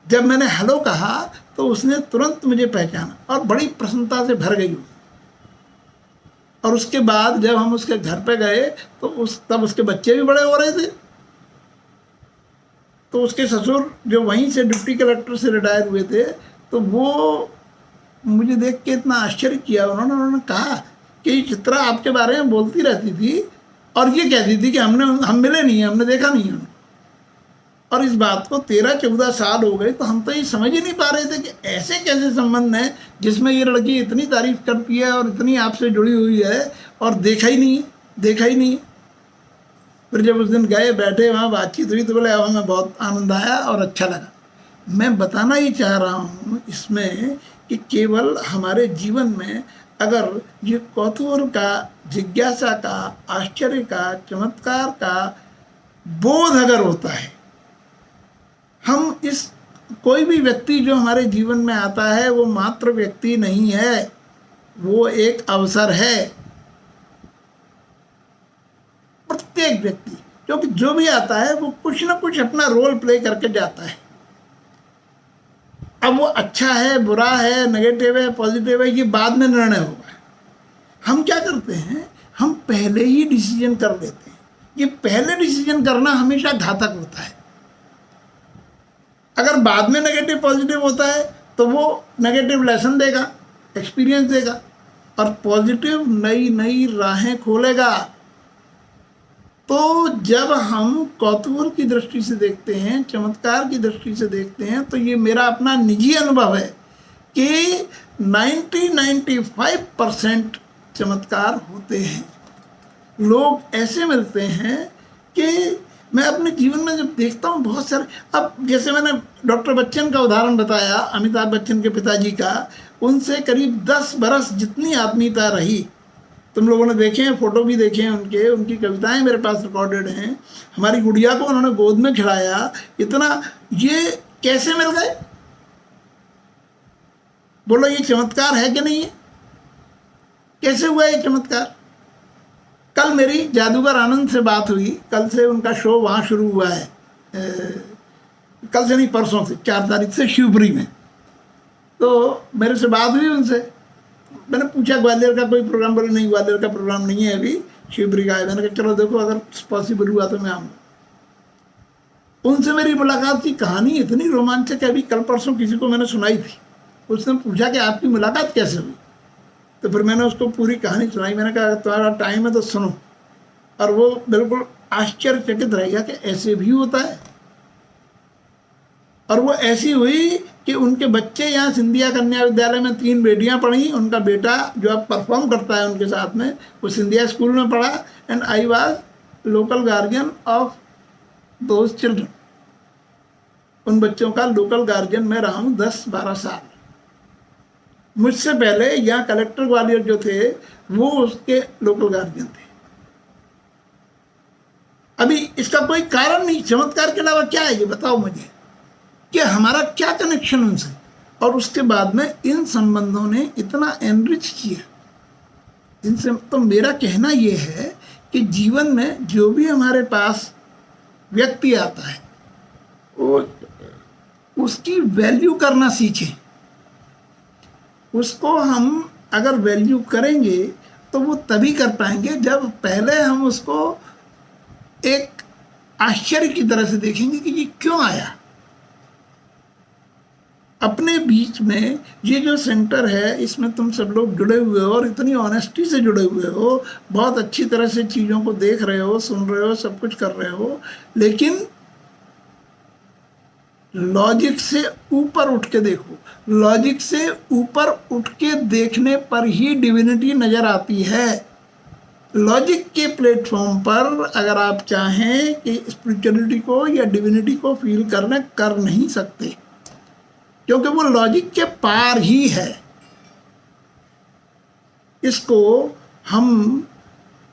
जब मैंने हेलो कहा तो उसने तुरंत मुझे पहचाना और बड़ी प्रसन्नता से भर गई। और उसके बाद जब हम उसके घर पे गए तो तब उसके बच्चे भी बड़े हो रहे थे। तो उसके ससुर जो वहीं से डिप्टी कलेक्टर से रिटायर हुए थे, तो वो मुझे देख के इतना आश्चर्य किया। उन्होंने कहा कि चित्रा आपके बारे में बोलती रहती थी और ये कहती थी कि हम मिले नहीं हैं, हमने देखा नहीं है उनको। और इस बात को 13-14 साल हो गए, तो हम तो ये समझ ही नहीं पा रहे थे कि ऐसे कैसे संबंध हैं जिसमें ये लड़की इतनी तारीफ करती है और इतनी आपसे जुड़ी हुई है, और देखा ही नहीं। फिर जब उस दिन गए, बैठे, वहाँ बातचीत हुई, तो बोले अब हमें बहुत आनंद आया और अच्छा लगा। मैं बताना ही चाह रहा हूँ इसमें कि केवल हमारे जीवन में अगर ये कौतूहल का, जिज्ञासा का, आश्चर्य का, चमत्कार का बोध अगर होता है, हम इस कोई भी व्यक्ति जो हमारे जीवन में आता है वो मात्र व्यक्ति नहीं है, वो एक अवसर है। प्रत्येक व्यक्ति, क्योंकि जो भी आता है वो कुछ ना कुछ अपना रोल प्ले करके जाता है। अब वो अच्छा है, बुरा है, नेगेटिव है, पॉजिटिव है, ये बाद में निर्णय होगा। हम क्या करते हैं, हम पहले ही डिसीजन कर लेते हैं। ये पहले डिसीजन करना हमेशा घातक होता है। अगर बाद में नेगेटिव पॉजिटिव होता है तो वो नेगेटिव लेसन देगा, एक्सपीरियंस देगा, और पॉजिटिव नई नई राहें खोलेगा। तो जब हम कौतूहल की दृष्टि से देखते हैं, चमत्कार की दृष्टि से देखते हैं, तो ये मेरा अपना निजी अनुभव है कि 90-95% चमत्कार होते हैं। लोग ऐसे मिलते हैं कि मैं अपने जीवन में जब देखता हूँ बहुत सारे, अब जैसे मैंने डॉक्टर बच्चन का उदाहरण बताया, अमिताभ बच्चन के पिताजी का, उनसे करीब 10 बरस जितनी आत्मीयता रही, तुम लोगों ने देखे हैं, फोटो भी देखे हैं उनके, उनकी कविताएं मेरे पास रिकॉर्डेड हैं। हमारी गुड़िया को उन्होंने गोद में खिलाया, इतना, ये कैसे मिल गए? बोलो ये चमत्कार है कि नहीं है? कैसे हुआ ये चमत्कार? कल मेरी जादूगर आनंद से बात हुई, कल से उनका शो वहाँ शुरू हुआ है, कल से नहीं परसों से, 4 तारीख से शिवपुरी में। तो मेरे से बात हुई उनसे, मैंने पूछा ग्वालियर का कोई प्रोग्राम? बोले नहीं, ग्वालियर का प्रोग्राम नहीं है अभी, शिवपुरी का है। मैंने कहा चलो देखो, अगर पॉसिबल हुआ तो मैं आऊँगा। उनसे मेरी मुलाकात की कहानी इतनी रोमांचक है, अभी कल परसों किसी को मैंने सुनाई थी। उसने पूछा कि आपकी मुलाकात कैसे हुई? तो फिर मैंने उसको पूरी कहानी सुनाई। मैंने कहा तुम्हारा टाइम है तो सुनो। और वो बिल्कुल आश्चर्यचकित रह गया कि ऐसे भी होता है। और वो ऐसी हुई कि उनके बच्चे यहाँ सिंधिया कन्या विद्यालय में 3 बेटियाँ पढ़ी, उनका बेटा जो अब परफॉर्म करता है उनके साथ में, वो सिंधिया स्कूल में पढ़ा। And I was local guardian of those children. उन बच्चों का लोकल गार्जियन मैं रहा हूँ 10-12 साल। मुझसे पहले यहाँ कलेक्टर ग्वालियर जो थे वो उसके लोकल गार्जियन थे। अभी इसका कोई कारण नहीं, चमत्कार के अलावा क्या है ये बताओ मुझे, कि हमारा क्या कनेक्शन उनसे। और उसके बाद में इन संबंधों ने इतना एनरिच किया इनसे। तो मेरा कहना ये है कि जीवन में जो भी हमारे पास व्यक्ति आता है वो उसकी वैल्यू करना सीखें। उसको हम अगर वैल्यू करेंगे तो वो तभी कर पाएंगे जब पहले हम उसको एक आश्चर्य की तरह से देखेंगे कि ये क्यों आया। अपने बीच में ये जो सेंटर है इसमें तुम सब लोग जुड़े हुए हो और इतनी ऑनेस्टी से जुड़े हुए हो, बहुत अच्छी तरह से चीज़ों को देख रहे हो, सुन रहे हो, सब कुछ कर रहे हो, लेकिन लॉजिक से ऊपर उठ के देखो। लॉजिक से ऊपर उठ के देखने पर ही डिविनिटी नज़र आती है। लॉजिक के प्लेटफॉर्म पर अगर आप चाहें कि स्पिरिचुअलिटी को या डिविनिटी को फील करना, कर नहीं सकते, क्योंकि वो लॉजिक के पार ही है। इसको हम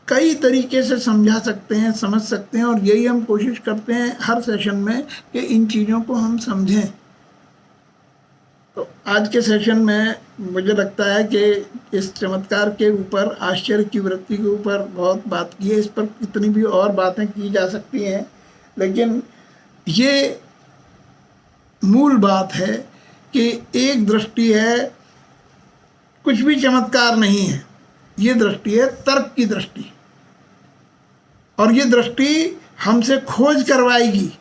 कई तरीके से समझा सकते हैं, समझ सकते हैं, और यही हम कोशिश करते हैं हर सेशन में कि इन चीज़ों को हम समझें। तो आज के सेशन में मुझे लगता है कि इस चमत्कार के ऊपर, आश्चर्य की वृत्ति के ऊपर बहुत बात की है। इस पर कितनी भी और बातें की जा सकती हैं, लेकिन ये मूल बात है कि एक दृष्टि है, कुछ भी चमत्कार नहीं है, ये दृष्टि है तर्क की दृष्टि, और ये दृष्टि हमसे खोज करवाएगी,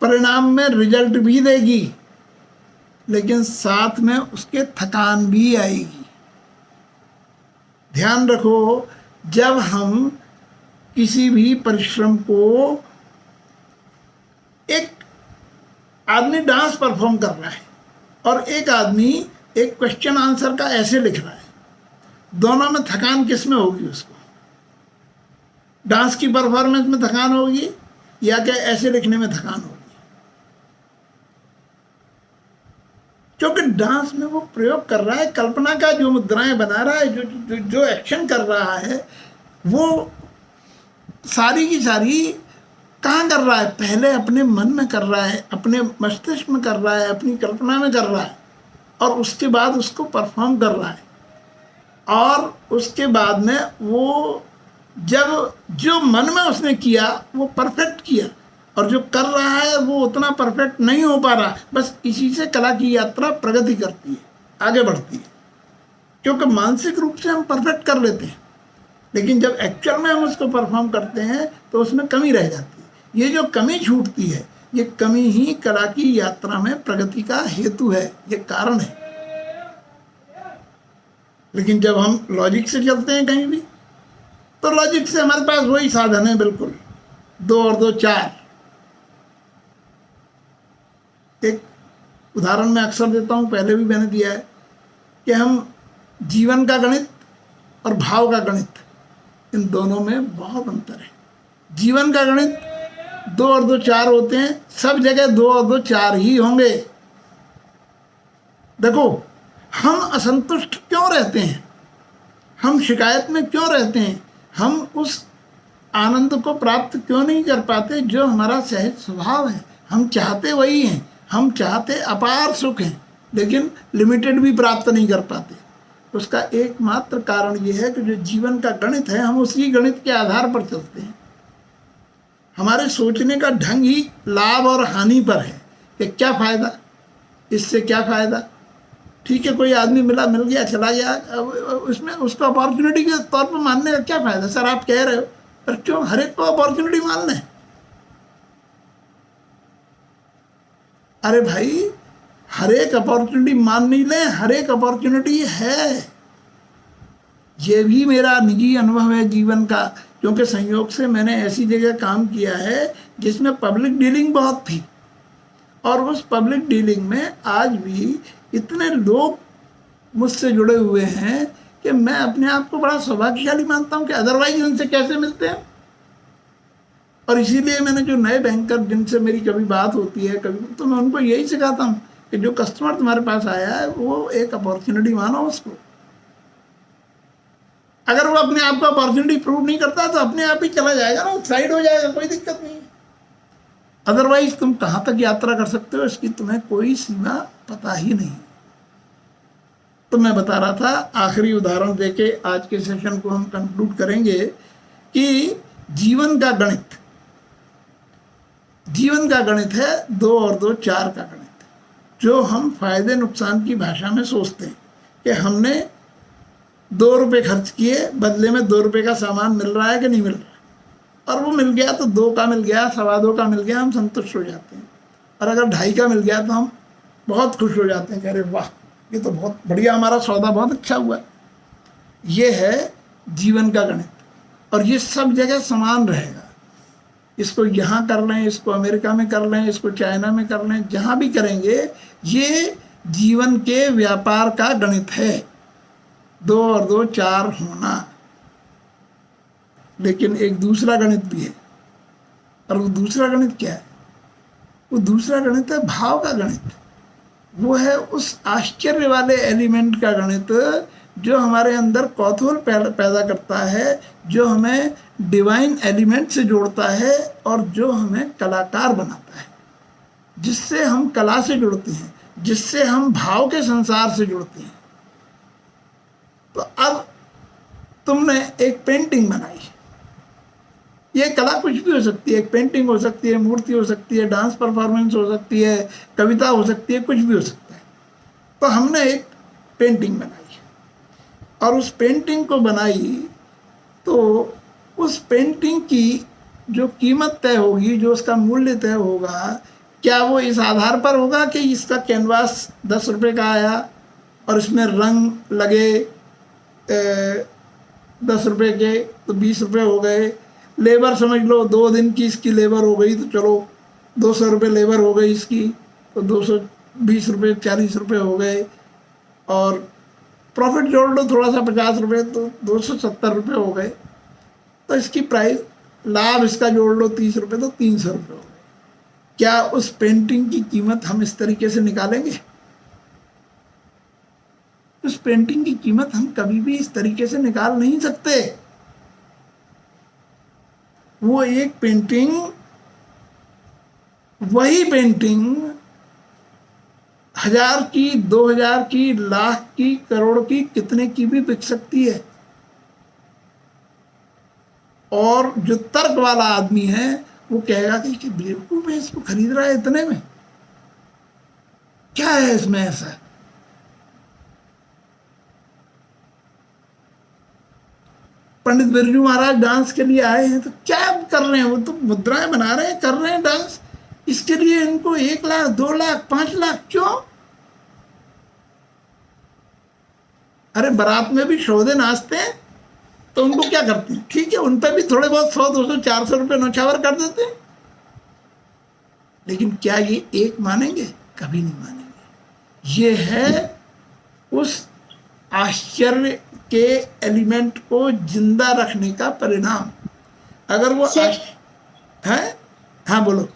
परिणाम में रिजल्ट भी देगी, लेकिन साथ में उसके थकान भी आएगी। ध्यान रखो, जब हम किसी भी परिश्रम को, एक आदमी डांस परफॉर्म कर रहा है और एक आदमी एक क्वेश्चन आंसर का ऐसे लिख रहा है, दोनों में थकान किस में होगी? उसको डांस की परफॉर्मेंस में थकान होगी या क्या ऐसे लिखने में थकान होगी? क्योंकि डांस में वो प्रयोग कर रहा है, कल्पना का जो मुद्राएं बना रहा है, जो एक्शन कर रहा है, वो सारी की सारी कहाँ कर रहा है? पहले अपने मन में कर रहा है, अपने मस्तिष्क में कर रहा है, अपनी कल्पना में कर रहा है, और उसके बाद उसको परफॉर्म कर रहा है। और उसके बाद में वो जब जो मन में उसने किया वो परफेक्ट किया, और जो कर रहा है वो उतना परफेक्ट नहीं हो पा रहा। बस इसी से कला की यात्रा प्रगति करती है, आगे बढ़ती है, क्योंकि मानसिक रूप से हम परफेक्ट कर लेते हैं, लेकिन जब एक्चुअल में हम उसको परफॉर्म करते हैं तो उसमें कमी रह जाती है। ये जो कमी छूटती है, ये कमी ही कला की यात्रा में प्रगति का हेतु है, ये कारण है। लेकिन जब हम लॉजिक से चलते हैं कहीं भी, तो लॉजिक से हमारे पास वही साधन है, बिल्कुल 2 और 2 4। एक उदाहरण मैं अक्सर देता हूँ, पहले भी मैंने दिया है, कि हम जीवन का गणित और भाव का गणित, इन दोनों में बहुत अंतर है। जीवन का गणित 2 और 2 4 होते हैं, सब जगह 2 और 2 4 ही होंगे। देखो, हम असंतुष्ट क्यों रहते हैं? हम शिकायत में क्यों रहते हैं? हम उस आनंद को प्राप्त क्यों नहीं कर पाते जो हमारा सहज स्वभाव है? हम चाहते वही हैं, हम चाहते अपार सुख हैं, लेकिन लिमिटेड भी प्राप्त नहीं कर पाते। उसका एकमात्र कारण ये है कि जो जीवन का गणित है, हम उसी गणित के आधार पर चलते हैं। हमारे सोचने का ढंग ही लाभ और हानि पर है कि क्या फ़ायदा, इससे क्या फ़ायदा। ठीक है, कोई आदमी मिल गया, चला गया, अब उसमें उसको अपॉर्चुनिटी के तौर पर मानने का क्या फ़ायदा? सर आप कह रहे हो, पर क्यों हर एक को अपॉर्चुनिटी मानना है? अरे भाई, हर एक अपॉर्चुनिटी मान नहीं लें, हर एक अपॉर्चुनिटी है। ये भी मेरा निजी अनुभव है जीवन का, क्योंकि संयोग से मैंने ऐसी जगह काम किया है जिसमें पब्लिक डीलिंग बहुत थी, और उस पब्लिक डीलिंग में आज भी इतने लोग मुझसे जुड़े हुए हैं कि मैं अपने आप को बड़ा सौभाग्यशाली मानता हूं कि अदरवाइज उनसे कैसे मिलते हैं। और इसीलिए मैंने जो नए बैंकर जिनसे मेरी कभी बात होती है कभी, तो मैं उनको यही सिखाता हूँ कि जो कस्टमर तुम्हारे पास आया है वो एक अपॉर्चुनिटी मानो उसको। अगर वो अपने आप को अपॉर्चुनिटी प्रूव नहीं करता तो अपने आप ही चला जाएगा ना, साइड हो जाएगा, कोई दिक्कत नहीं है। अदरवाइज तुम कहाँ तक यात्रा कर सकते हो इसकी तुम्हें कोई सीमा पता ही नहीं। तो मैं बता रहा था, आखिरी उदाहरण देके आज के सेशन को हम कंक्लूड करेंगे कि जीवन का गणित है 2 और 2 4 का गणित, जो हम फायदे नुकसान की भाषा में सोचते हैं कि हमने 2 रुपये खर्च किए, बदले में 2 रुपये का सामान मिल रहा है कि नहीं मिल रहा, और वो मिल गया तो 2 का मिल गया, 2.25 का मिल गया, हम संतुष्ट हो जाते हैं। और अगर 2.5 का मिल गया तो हम बहुत खुश हो जाते हैं कि अरे वाह, ये तो बहुत बढ़िया, हमारा सौदा बहुत अच्छा हुआ। ये है जीवन का गणित, और ये सब जगह समान रहेगा। इसको यहाँ कर लें, इसको अमेरिका में कर लें, इसको चाइना में कर लें, जहाँ भी करेंगे, ये जीवन के व्यापार का गणित है, 2 और 2 4 होना। लेकिन एक दूसरा गणित भी है, और वो दूसरा गणित क्या है? वो दूसरा गणित है भाव का गणित। वो है उस आश्चर्य वाले एलिमेंट का गणित जो हमारे अंदर कौतूहल पैदा करता है, जो हमें डिवाइन एलिमेंट से जोड़ता है, और जो हमें कलाकार बनाता है, जिससे हम कला से जुड़ते हैं, जिससे हम भाव के संसार से जुड़ते हैं। तो अब तुमने एक पेंटिंग बनाई, ये कला कुछ भी हो सकती है, एक पेंटिंग हो सकती है, मूर्ति हो सकती है, डांस परफॉर्मेंस हो सकती है, कविता हो सकती है, कुछ भी हो सकता है। तो हमने एक पेंटिंग बनाई, और उस पेंटिंग को बनाई तो उस पेंटिंग की जो कीमत तय होगी, जो उसका मूल्य तय होगा, क्या वो इस आधार पर होगा कि इसका कैनवास 10 रुपये का आया और इसमें रंग लगे 10 रुपये के तो 20 रुपये हो गए, लेबर समझ लो 2 दिन की इसकी लेबर हो गई तो चलो 200 रुपये लेबर हो गई इसकी, तो 220 रुपये 40 रुपये हो गए, और प्रॉफिट जोड़ लो थोड़ा सा 50 रुपये तो 270 रुपये हो गए, तो इसकी प्राइस लाभ इसका जोड़ लो 30 रुपये तो 300 रुपये हो गए। क्या उस पेंटिंग की कीमत हम इस तरीके से निकालेंगे? उस पेंटिंग की कीमत हम कभी भी इस तरीके से निकाल नहीं सकते। वो एक पेंटिंग, वही पेंटिंग 1000 की, 2000 की, लाख की, करोड़ की, कितने की भी बिक सकती है। और जो तर्क वाला आदमी है वो कहेगा कि बेवकूफ है, इसको खरीद रहा है इतने में, क्या है इसमें ऐसा? पंडित बिरजू महाराज डांस के लिए आए हैं तो क्या कर रहे हैं? वो तो मुद्राएं बना रहे हैं, कर रहे हैं डांस। इसके लिए इनको 1 लाख, 2 लाख, 5 लाख क्यों? अरे बारात में भी शोधे नाचते हैं तो उनको क्या करते हैं? ठीक है, उन पर भी थोड़े बहुत 100, 200, 400 रुपये नौछावर कर देते हैं, लेकिन क्या ये एक मानेंगे? कभी नहीं मानेंगे। ये है उस आश्चर्य के एलिमेंट को जिंदा रखने का परिणाम। अगर वो है, हाँ बोलो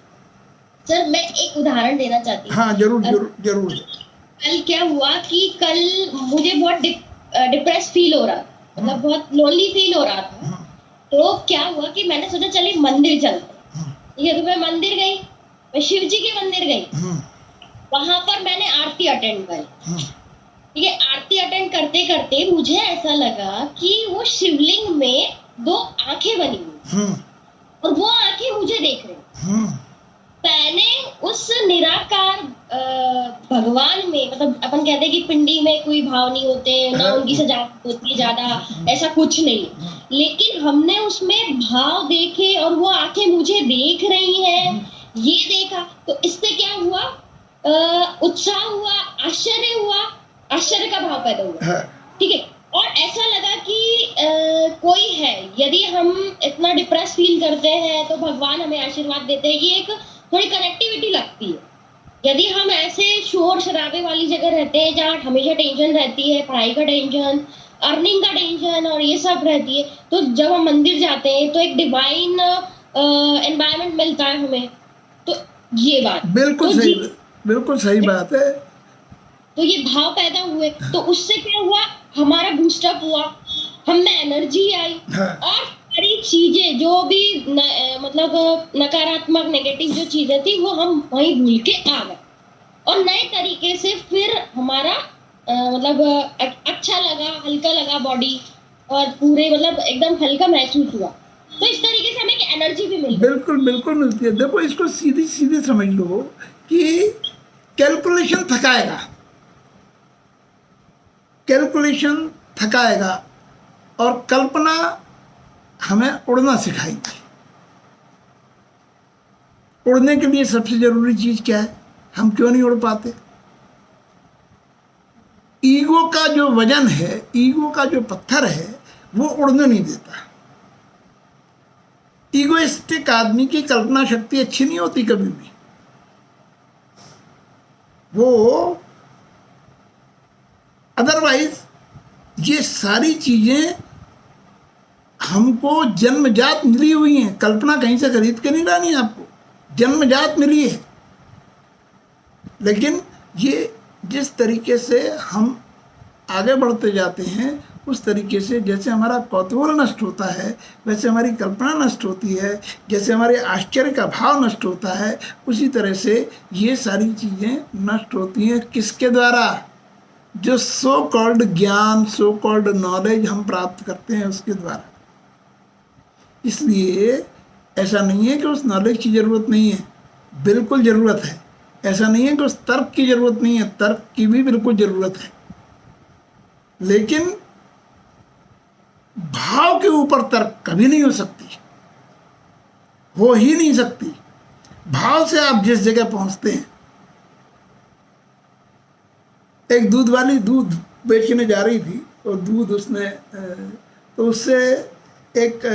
सर। मैं एक उदाहरण देना चाहती हूँ। हाँ जरूर जरूर जरूर। कल क्या हुआ कि कल मुझे बहुत डिप्रेस फील हो रहा, मतलब बहुत लोनली फील हो रहा था। तो क्या हुआ कि मैंने सोचा चलिए मंदिर चलते हैं। ठीक है, तो मैं मंदिर गई, मैं शिव जी के मंदिर गई। वहां पर मैंने आरती अटेंड करी। ठीक है, आरती अटेंड करते करते मुझे ऐसा लगा कि वो शिवलिंग में 2 आंखें बनी हुई और वो आंखें मुझे देख रही। मैंने उस निराकार भगवान में, मतलब अपन कहते हैं कि पिंडी में कोई भाव नहीं होते ना, उनकी सजावट होती है ज्यादा, ऐसा कुछ नहीं, लेकिन हमने उसमें भाव देखे और वो आंखें मुझे देख रही हैं, ये देखा। तो इससे क्या हुआ, उत्साह हुआ, आश्चर्य हुआ, आश्चर्य का भाव पैदा हुआ। ठीक है, और ऐसा लगा कि कोई है, यदि हम इतना डिप्रेस फील करते हैं तो भगवान हमें आशीर्वाद देते हैं। ये एक थोड़ी कनेक्टिविटी लगती है। यदि हम ऐसे शोर शराबे वाली जगह रहते हैं जहाँ हमेशा टेंशन रहती है, पढ़ाई का टेंशन, अर्निंग का टेंशन और ये सब रहती है, तो जब हम मंदिर जाते हैं तो एक डिवाइन एनवायरनमेंट मिलता है हमें। तो ये बात बिल्कुल तो सही, बिल्कुल सही बात है। तो ये भाव पैदा हुए, तो उससे क्या हुआ, हमारा बूस्टअप हुआ, हम में एनर्जी आई। और सारी चीजें जो भी मतलब नकारात्मक नेगेटिव जो चीजें थी वो हम वहीं भूल के आ गए और नए तरीके से फिर हमारा मतलब अच्छा लगा, हल्का लगा बॉडी, और पूरे मतलब एकदम हल्का महसूस हुआ। तो इस तरीके से हमें एक एनर्जी भी मिली। बिल्कुल बिल्कुल मिलती है। देखो, इसको सीधी सीधी समझ लो कि कैलकुलेशन थकाएगा, कैलकुलेशन थकाएगा और कल्पना हमें उड़ना सिखाएगी। उड़ने के लिए सबसे जरूरी चीज क्या है? हम क्यों नहीं उड़ पाते? ईगो का जो वजन है, ईगो का जो पत्थर है, वो उड़ने नहीं देता। ईगोइस्टिक आदमी की कल्पना शक्ति अच्छी नहीं होती कभी भी। वो अदरवाइज ये सारी चीजें हमको जन्मजात मिली हुई हैं, कल्पना कहीं से खरीद के नहीं लानी आपको, जन्मजात मिली है। लेकिन ये जिस तरीके से हम आगे बढ़ते जाते हैं उस तरीके से, जैसे हमारा कौतूहल नष्ट होता है वैसे हमारी कल्पना नष्ट होती है, जैसे हमारे आश्चर्य का भाव नष्ट होता है, उसी तरह से ये सारी चीज़ें नष्ट होती हैं। किसके द्वारा? जो सो कॉल्ड ज्ञान, सो कॉल्ड नॉलेज हम प्राप्त करते हैं उसके द्वारा। इसलिए ऐसा नहीं है कि उस नॉलेज की ज़रूरत नहीं है, बिल्कुल ज़रूरत है। ऐसा नहीं है कि उस तर्क की ज़रूरत नहीं है, तर्क की भी बिल्कुल ज़रूरत है। लेकिन भाव के ऊपर तर्क कभी नहीं हो सकती, हो ही नहीं सकती। भाव से आप जिस जगह पहुंचते हैं, एक दूध वाली दूध बेचने जा रही थी और दूध उसने तो उससे एक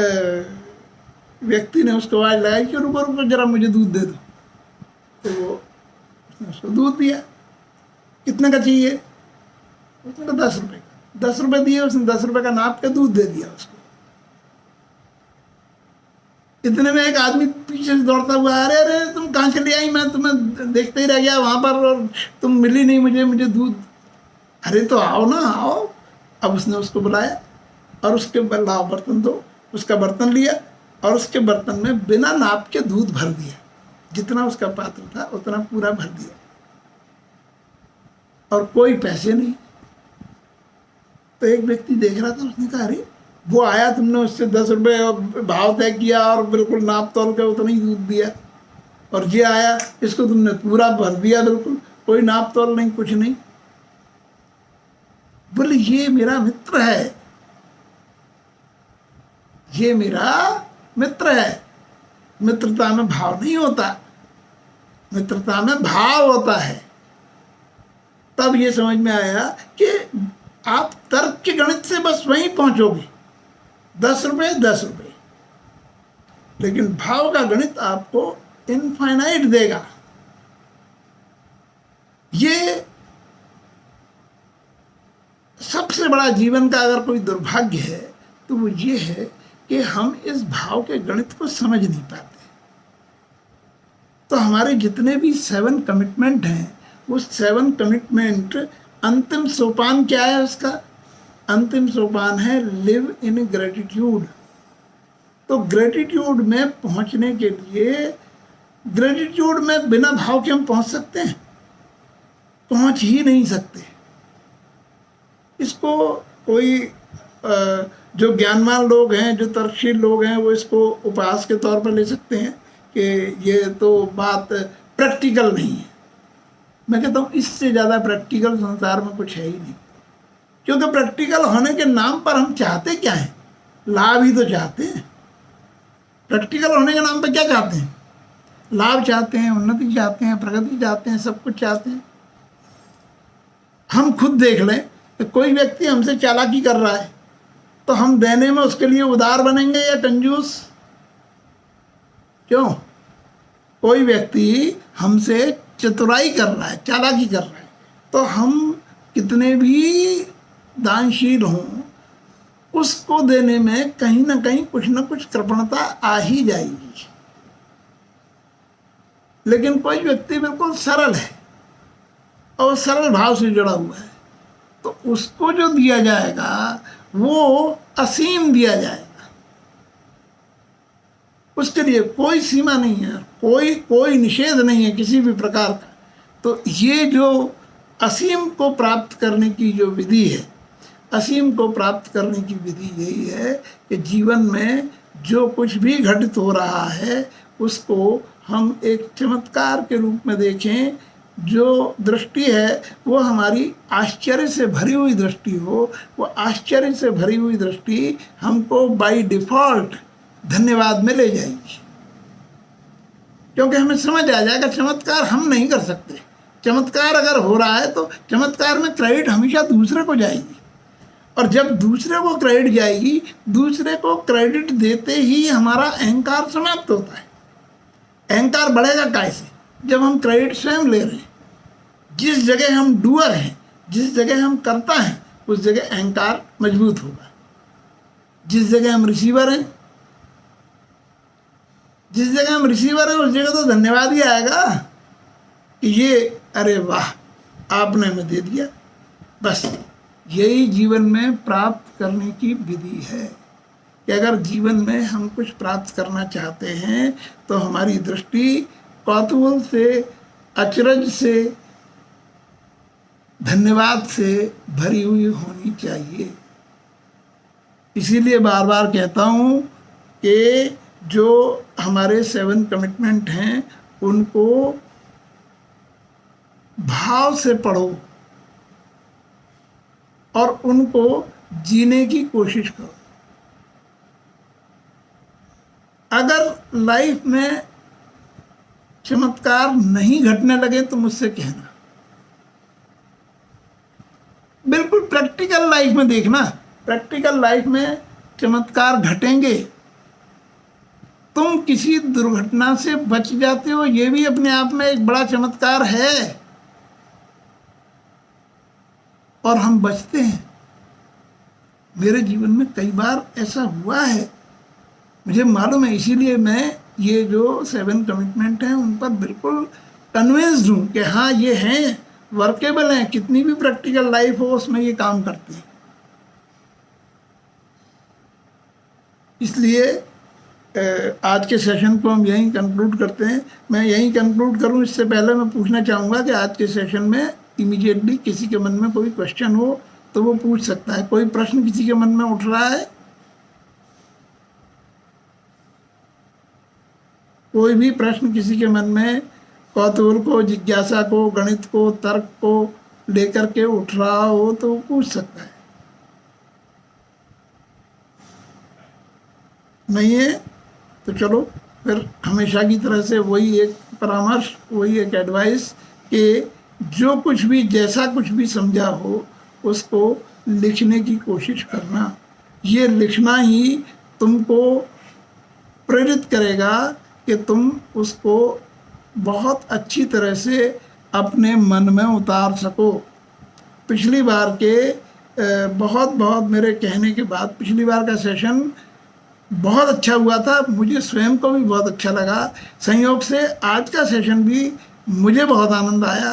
व्यक्ति ने उसको आवाज लगाई कि रुको रुको जरा मुझे दूध दे दो। तो वो उसने उसको दूध दिया। कितने का चाहिए? उसने कहा 10 रुपये का। 10 रुपये दिए, उसने 10 रुपये का नाप के दूध दे दिया उसको। इतने में एक आदमी पीछे से दौड़ता हुआ, अरे अरे तुम कहाँ चली आई, मैं तुम्हें देखते ही रह गया वहाँ पर और तुम मिली नहीं मुझे दूध। अरे तो आओ ना, आओ। अब उसने उसको बुलाया और उसके लाओ बर्तन दो। उसका बर्तन लिया और उसके बर्तन में बिना नाप के दूध भर दिया, जितना उसका पात्र था उतना पूरा भर दिया और कोई पैसे नहीं। तो एक व्यक्ति देख रहा था, उसने कहा अरे वो आया, तुमने उससे 10 रुपये भाव तय किया और बिल्कुल नाप तोल के उतना ही दूध दिया, और ये आया इसको तुमने पूरा भर दिया, बिल्कुल कोई नाप तोल नहीं, कुछ नहीं। बोले ये मेरा मित्र है, ये मेरा मित्र है। मित्रता में भाव नहीं होता, मित्रता में भाव होता है। तब ये समझ में आया कि आप तर्क के गणित से बस वहीं पहुंचोगे, 10 रुपये 10 रुपये, लेकिन भाव का गणित आपको इनफाइनाइट देगा। ये सबसे बड़ा जीवन का अगर कोई दुर्भाग्य है तो वो ये है कि हम इस भाव के गणित को समझ नहीं पाते। तो हमारे जितने भी 7 कमिटमेंट हैं, वो 7 कमिटमेंट, अंतिम सोपान क्या है उसका? अंतिम सोपान है लिव इन ग्रेटिट्यूड। तो ग्रेटिट्यूड में पहुंचने के लिए, ग्रेटिट्यूड में बिना भाव के हम पहुंच सकते हैं? पहुंच ही नहीं सकते। इसको कोई जो ज्ञानवान लोग हैं, जो तर्कशील लोग हैं, वो इसको उपहास के तौर पर ले सकते हैं कि ये तो बात प्रैक्टिकल नहीं है। मैं कहता हूँ इससे ज़्यादा प्रैक्टिकल संसार में कुछ है ही नहीं। क्योंकि प्रैक्टिकल होने के नाम पर हम चाहते क्या हैं? लाभ ही तो चाहते हैं। प्रैक्टिकल होने के नाम पर क्या चाहते हैं? लाभ चाहते हैं, उन्नति चाहते हैं, प्रगति चाहते हैं, सब कुछ चाहते हैं। हम खुद देख लें कि कोई व्यक्ति हमसे चालाकी कर रहा है तो हम देने में उसके लिए उदार बनेंगे या कंजूस? क्यों? कोई व्यक्ति हमसे चतुराई कर रहा है, चालाकी कर रहा है, तो हम कितने भी दानशील हों, उसको देने में कहीं ना कहीं कुछ ना कुछ कृपणता आ ही जाएगी। लेकिन कोई व्यक्ति बिल्कुल सरल है और सरल भाव से जुड़ा हुआ है, तो उसको जो दिया जाएगा वो असीम दिया जाएगा। उसके लिए कोई सीमा नहीं है, कोई निषेध नहीं है किसी भी प्रकार का। तो ये जो असीम को प्राप्त करने की जो विधि है, असीम को प्राप्त करने की विधि यही है कि जीवन में जो कुछ भी घटित हो रहा है उसको हम एक चमत्कार के रूप में देखें। जो दृष्टि है वो हमारी आश्चर्य से भरी हुई दृष्टि हो, वो आश्चर्य से भरी हुई दृष्टि हमको बाय डिफ़ॉल्ट धन्यवाद में ले जाएगी। क्योंकि हमें समझ आ जाएगा चमत्कार हम नहीं कर सकते। चमत्कार अगर हो रहा है तो चमत्कार में क्रेडिट हमेशा दूसरे को जाएगी, और जब दूसरे को क्रेडिट जाएगी, दूसरे को क्रेडिट देते ही हमारा अहंकार समाप्त होता है। अहंकार बढ़ेगा कैसे? जब हम क्रेडिट स्वयं ले रहे हैं। जिस जगह हम डूअर हैं, जिस जगह हम करता हैं, उस जगह अहंकार मजबूत होगा। जिस जगह हम रिसीवर हैं, जिस जगह हम रिसीवर हैं उस जगह तो धन्यवाद ही आएगा कि ये अरे वाह आपने हमें दे दिया। बस यही जीवन में प्राप्त करने की विधि है कि अगर जीवन में हम कुछ प्राप्त करना चाहते हैं तो हमारी दृष्टि कौतूहल से, अचरज से, धन्यवाद से भरी हुई होनी चाहिए। इसीलिए बार बार कहता हूँ कि जो हमारे 7 कमिटमेंट हैं उनको भाव से पढ़ो और उनको जीने की कोशिश करो। अगर लाइफ में चमत्कार नहीं घटने लगे तो मुझसे कहना। बिल्कुल प्रैक्टिकल लाइफ में देखना, प्रैक्टिकल लाइफ में चमत्कार घटेंगे। तुम किसी दुर्घटना से बच जाते हो, ये भी अपने आप में एक बड़ा चमत्कार है। और हम बचते हैं। मेरे जीवन में कई बार ऐसा हुआ है, मुझे मालूम है। इसीलिए मैं ये जो 7 कमिटमेंट हैं उन पर बिल्कुल कन्विंस्ड हूँ कि हाँ ये हैं, वर्केबल हैं। कितनी भी प्रैक्टिकल लाइफ हो उसमें ये काम करते हैं। इसलिए आज के सेशन को हम यहीं कंक्लूड करते हैं। मैं यहीं कंक्लूड करूं इससे पहले मैं पूछना चाहूँगा कि आज के सेशन में इमीडिएटली किसी के मन में कोई क्वेश्चन हो तो वो पूछ सकता है। कोई प्रश्न किसी के मन में उठ रहा है? कोई भी प्रश्न किसी के मन में कौतूहल को, जिज्ञासा को, गणित को, तर्क को लेकर के उठ रहा हो तो वो पूछ सकता है। नहीं है तो चलो फिर हमेशा की तरह से वही एक परामर्श, वही एक एडवाइस कि जो कुछ भी, जैसा कुछ भी समझा हो उसको लिखने की कोशिश करना। ये लिखना ही तुमको प्रेरित करेगा कि तुम उसको बहुत अच्छी तरह से अपने मन में उतार सको। पिछली बार के बहुत मेरे कहने के बाद पिछली बार का सेशन बहुत अच्छा हुआ था, मुझे स्वयं को भी बहुत अच्छा लगा। संयोग से आज का सेशन भी मुझे बहुत आनंद आया।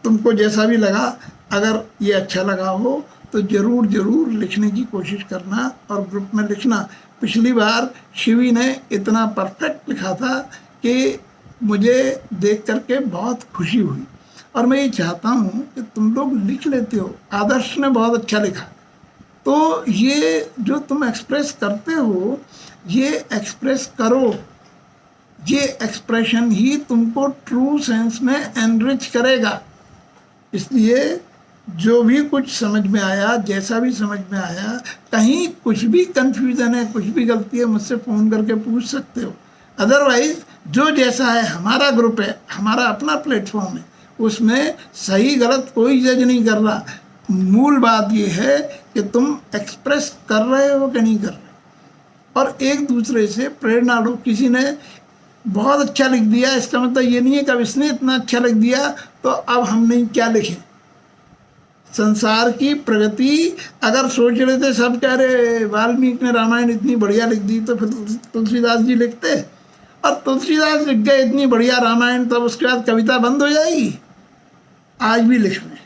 तुमको जैसा भी लगा, अगर ये अच्छा लगा हो तो ज़रूर ज़रूर लिखने की कोशिश करना और ग्रुप में लिखना। पिछली बार शिवी ने इतना परफेक्ट लिखा था कि मुझे देख करके बहुत खुशी हुई, और मैं ये चाहता हूँ कि तुम लोग लिख लेते हो। आदर्श ने बहुत अच्छा लिखा। तो ये जो तुम एक्सप्रेस करते हो, ये एक्सप्रेस करो। ये एक्सप्रेशन ही तुमको ट्रू सेंस में एनरिच करेगा। इसलिए जो भी कुछ समझ में आया, जैसा भी समझ में आया, कहीं कुछ भी कंफ्यूजन है, कुछ भी गलती है, मुझसे फ़ोन करके पूछ सकते हो। अदरवाइज जो जैसा है, हमारा ग्रुप है, हमारा अपना प्लेटफॉर्म है, उसमें सही गलत कोई जज नहीं कर रहा। मूल बात ये है कि तुम एक्सप्रेस कर रहे हो कि नहीं कर रहे, और एक दूसरे से प्रेरणा लो। किसी ने बहुत अच्छा लिख दिया, इसका मतलब ये नहीं है कि अब इसने इतना अच्छा लिख दिया तो अब हम नहीं क्या लिखें। संसार की प्रगति अगर सोच रहे थे सब, कह रहे वाल्मीकि ने रामायण इतनी बढ़िया लिख दी, तो फिर तुलसीदास जी लिखते, और तुलसीदास लिख गए इतनी बढ़िया रामायण, तब उसके बाद कविता बंद हो जाएगी? आज भी लिख रहे हैं।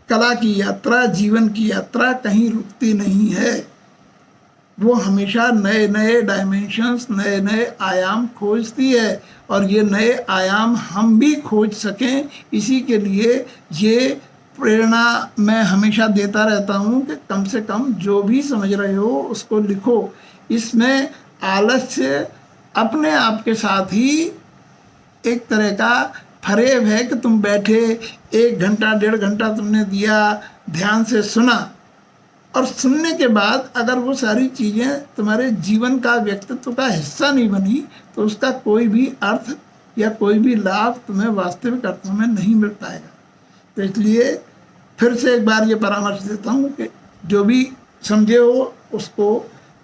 कला की यात्रा, जीवन की यात्रा कहीं रुकती नहीं है। वो हमेशा नए नए डायमेंशंस, नए नए आयाम खोजती है, और ये नए आयाम हम भी खोज सकें, इसी के लिए ये प्रेरणा मैं हमेशा देता रहता हूँ कि कम से कम जो भी समझ रहे हो उसको लिखो। इसमें आलस्य अपने आप के साथ ही एक तरह का फरेब है कि तुम बैठे 1 घंटा 1.5 घंटा तुमने दिया, ध्यान से सुना, और सुनने के बाद अगर वो सारी चीज़ें तुम्हारे जीवन का, व्यक्तित्व का हिस्सा नहीं बनी, तो उसका कोई भी अर्थ या कोई भी लाभ तुम्हें वास्तविक अर्थों में नहीं मिल पाएगा। तो इसलिए फिर से एक बार ये परामर्श देता हूँ कि जो भी समझे हो उसको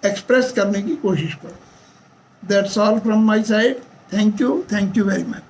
एक्सप्रेस करने की कोशिश करो। That's all from my side. Thank you very much.